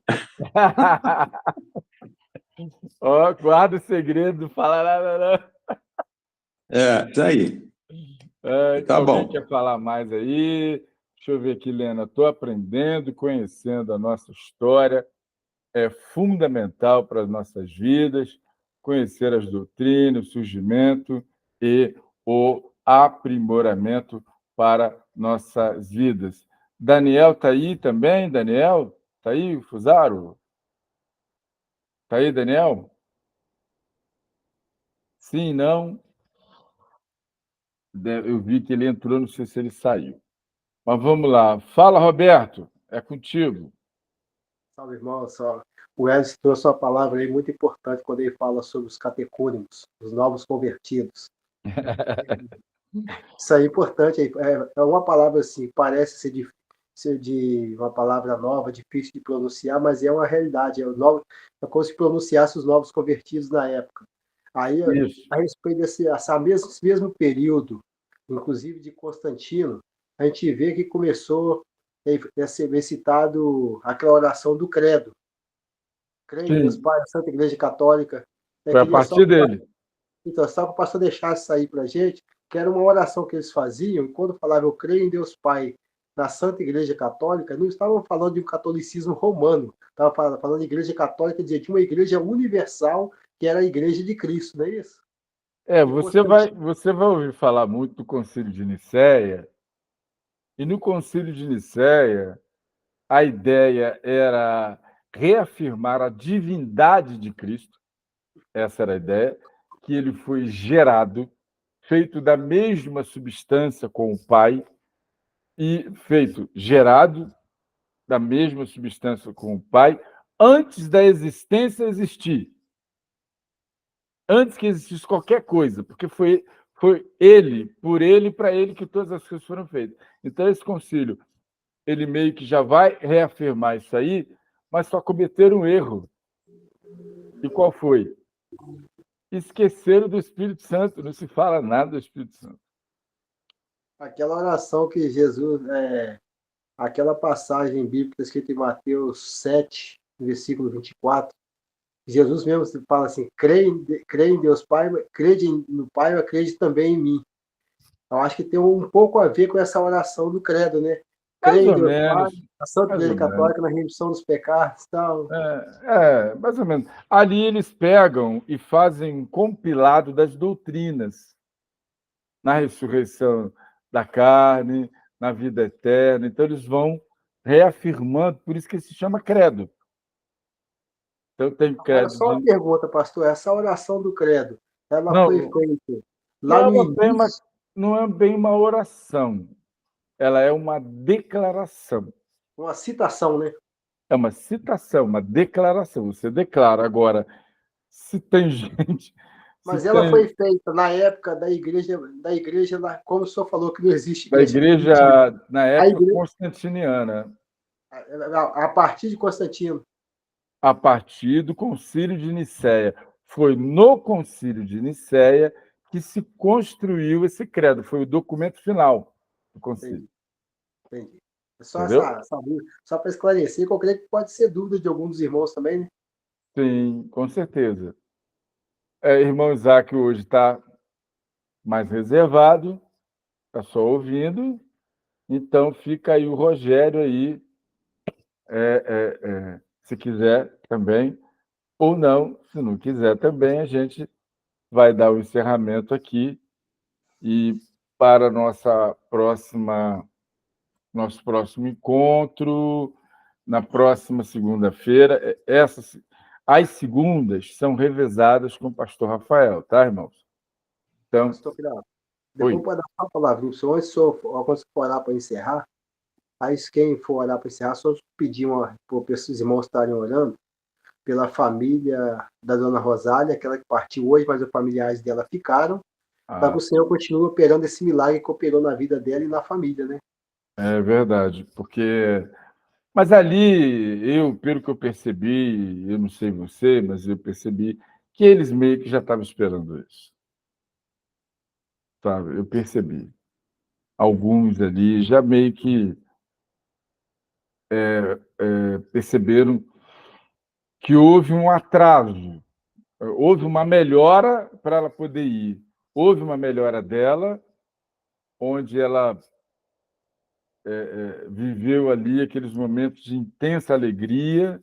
Speaker 1: ó, guarda o segredo, não fala nada, não.
Speaker 2: Isso aí. Tá
Speaker 1: Alguém
Speaker 2: bom.
Speaker 1: quer falar mais aí? Deixa eu ver aqui, Lena. Estou aprendendo, conhecendo a nossa história. É fundamental para as nossas vidas conhecer as doutrinas, o surgimento e o aprimoramento para nossas vidas. Daniel está aí também? Daniel? Está aí, Fusaro? Está aí, Daniel? Sim, não? Eu vi que ele entrou, não sei se ele saiu. Mas vamos lá. Fala, Roberto. É contigo.
Speaker 3: Salve, irmão. O Edson trouxe uma palavra aí muito importante quando ele fala sobre os catecúmenos, os novos convertidos. Isso aí é importante. É uma palavra assim, parece ser de uma palavra nova, difícil de pronunciar, mas é uma realidade. É como se pronunciasse os novos convertidos na época. Aí,
Speaker 1: Isso.
Speaker 3: a respeito esse mesmo período, inclusive de Constantino, a gente vê que começou a ser citado aquela oração do Credo. Creio em Deus
Speaker 1: Sim,
Speaker 3: Pai, Santa Igreja Católica. Eu
Speaker 1: foi a
Speaker 3: queria
Speaker 1: partir dele.
Speaker 3: só que o pastor deixasse isso aí para a gente, que era uma oração que eles faziam, e quando falavam eu creio em Deus Pai na Santa Igreja Católica, não estavam falando de um catolicismo romano, estavam falando de Igreja Católica, de uma igreja universal, que era a Igreja de Cristo, não é isso? E
Speaker 1: Você vai ouvir falar muito do Concílio de Nicéia, e no Concílio de Nicéia, a ideia era reafirmar a divindade de Cristo, essa era a ideia, que ele foi gerado, feito da mesma substância com o Pai, e feito gerado da mesma substância com o Pai, antes da existência existir, antes que existisse qualquer coisa, porque foi ele, por ele e para ele que todas as coisas foram feitas. Então, esse concílio, ele meio que já vai reafirmar isso aí, mas só cometeram um erro. E qual foi? Esqueceram do Espírito Santo, não se fala nada do Espírito Santo.
Speaker 3: Aquela oração que Jesus, aquela passagem bíblica escrita em Mateus 7, versículo 24, Jesus mesmo fala assim: crê em Deus Pai, crede no Pai, mas crede também em mim. Eu acho que tem um pouco a ver com essa oração do credo, né?
Speaker 1: Mais
Speaker 3: Crê em
Speaker 1: ou
Speaker 3: Deus Pai,
Speaker 1: menos,
Speaker 3: a Santa
Speaker 1: mais
Speaker 3: Igreja
Speaker 1: ou menos.
Speaker 3: Católica na remissão dos pecados e tal.
Speaker 1: Mais ou menos. Ali eles pegam e fazem um compilado das doutrinas na ressurreição da carne, na vida eterna. Então, eles vão reafirmando, por isso que se chama credo. Então, tem
Speaker 3: Agora,
Speaker 1: credo
Speaker 3: só uma
Speaker 1: de.
Speaker 3: pergunta, pastor: essa oração do credo, ela foi
Speaker 1: Não,
Speaker 3: feita lá
Speaker 1: não
Speaker 3: no
Speaker 1: é bem uma,
Speaker 3: início,
Speaker 1: não é bem uma oração, ela é uma declaração.
Speaker 3: uma citação, né?
Speaker 1: É uma citação, uma declaração. Você declara. Agora, se tem gente,
Speaker 3: Mas ela foi feita na época da igreja lá, como o senhor falou que não existe
Speaker 1: da igreja, na época,
Speaker 3: igreja,
Speaker 1: constantiniana,
Speaker 3: a partir de Constantino.
Speaker 1: a partir do Concílio de Nicéia. Foi no Concílio de Nicéia que se construiu esse credo, foi o documento final do concílio.
Speaker 3: Entendi. Só para esclarecer, que eu creio que pode ser dúvida de algum dos irmãos também, né?
Speaker 1: Sim, com certeza. Irmão Isaac hoje está mais reservado, está só ouvindo, então fica aí o Rogério aí, se quiser também, ou não, se não quiser também, a gente vai dar o encerramento aqui e para nosso próximo encontro, na próxima segunda-feira. As segundas são revezadas com o pastor Rafael, tá, irmãos? Então,
Speaker 3: pastor Pirata, depois pode dar uma palavrinha. Quando você for orar para encerrar, aí quem for orar para encerrar, só pedir para os irmãos estarem orando pela família da dona Rosália, aquela que partiu hoje, mas os familiares dela ficaram, para que o Senhor continue operando esse milagre que operou na vida dela e na família, né?
Speaker 1: É verdade, porque... Mas ali, pelo que eu percebi, eu não sei você, mas eu percebi que eles meio que já estavam esperando isso. Sabe? Eu percebi. Alguns ali já meio que perceberam que houve um atraso, houve uma melhora para ela poder ir. Houve uma melhora dela, onde ela viveu ali aqueles momentos de intensa alegria.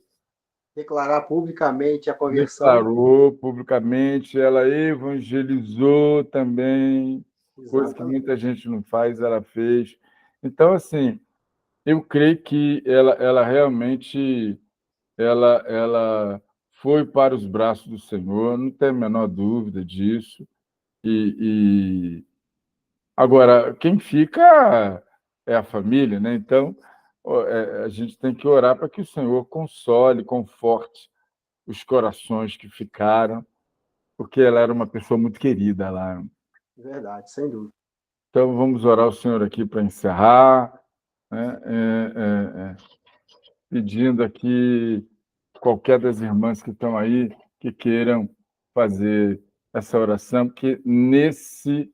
Speaker 3: Declarar publicamente a conversão.
Speaker 1: Declarou publicamente, ela evangelizou também,
Speaker 3: Exatamente.
Speaker 1: coisa que muita gente não faz, ela fez. Então, assim, eu creio que ela realmente ela foi para os braços do Senhor, não tem a menor dúvida disso. Agora, quem fica é a família, né? Então, a gente tem que orar para que o Senhor console, conforte os corações que ficaram, porque ela era uma pessoa muito querida lá.
Speaker 3: Verdade, sem dúvida.
Speaker 1: Então, vamos orar ao Senhor aqui para encerrar, né? Pedindo aqui qualquer das irmãs que estão aí que queiram fazer essa oração, porque nesse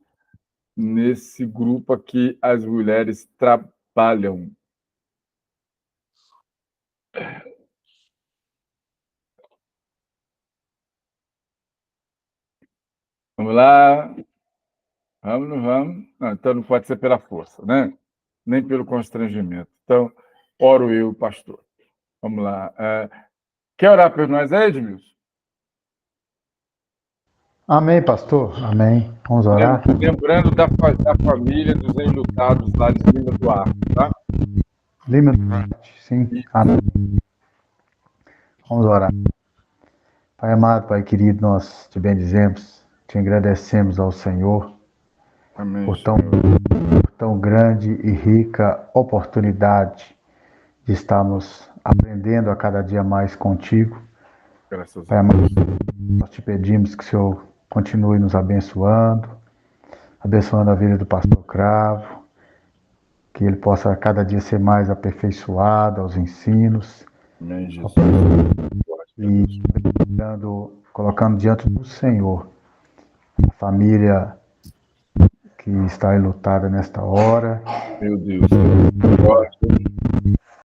Speaker 1: grupo aqui as mulheres trabalham. Vamos lá. Vamos, não vamos? Não, então não pode ser pela força, né? Nem pelo constrangimento. Então, oro eu, pastor. Vamos lá. Quer orar por nós, Edmilson?
Speaker 4: Amém, pastor. Amém. Vamos orar.
Speaker 1: Lembrando da família dos enlutados lá de Lima do Arco, tá?
Speaker 4: Lima do Arco, sim. Amém. Vamos orar. Pai amado, Pai querido, nós te bendizemos, te agradecemos ao Senhor.
Speaker 1: Amém,
Speaker 4: por tão grande e rica oportunidade de estarmos aprendendo a cada dia mais contigo.
Speaker 1: Graças
Speaker 4: Pai
Speaker 1: a Deus.
Speaker 4: amado, nós te pedimos que o Senhor continue nos abençoando a vida do pastor Cravo, que ele possa cada dia ser mais aperfeiçoado aos ensinos.
Speaker 1: Amém, Jesus.
Speaker 4: E colocando diante do Senhor a família que está enlutada nesta hora.
Speaker 1: Meu Deus.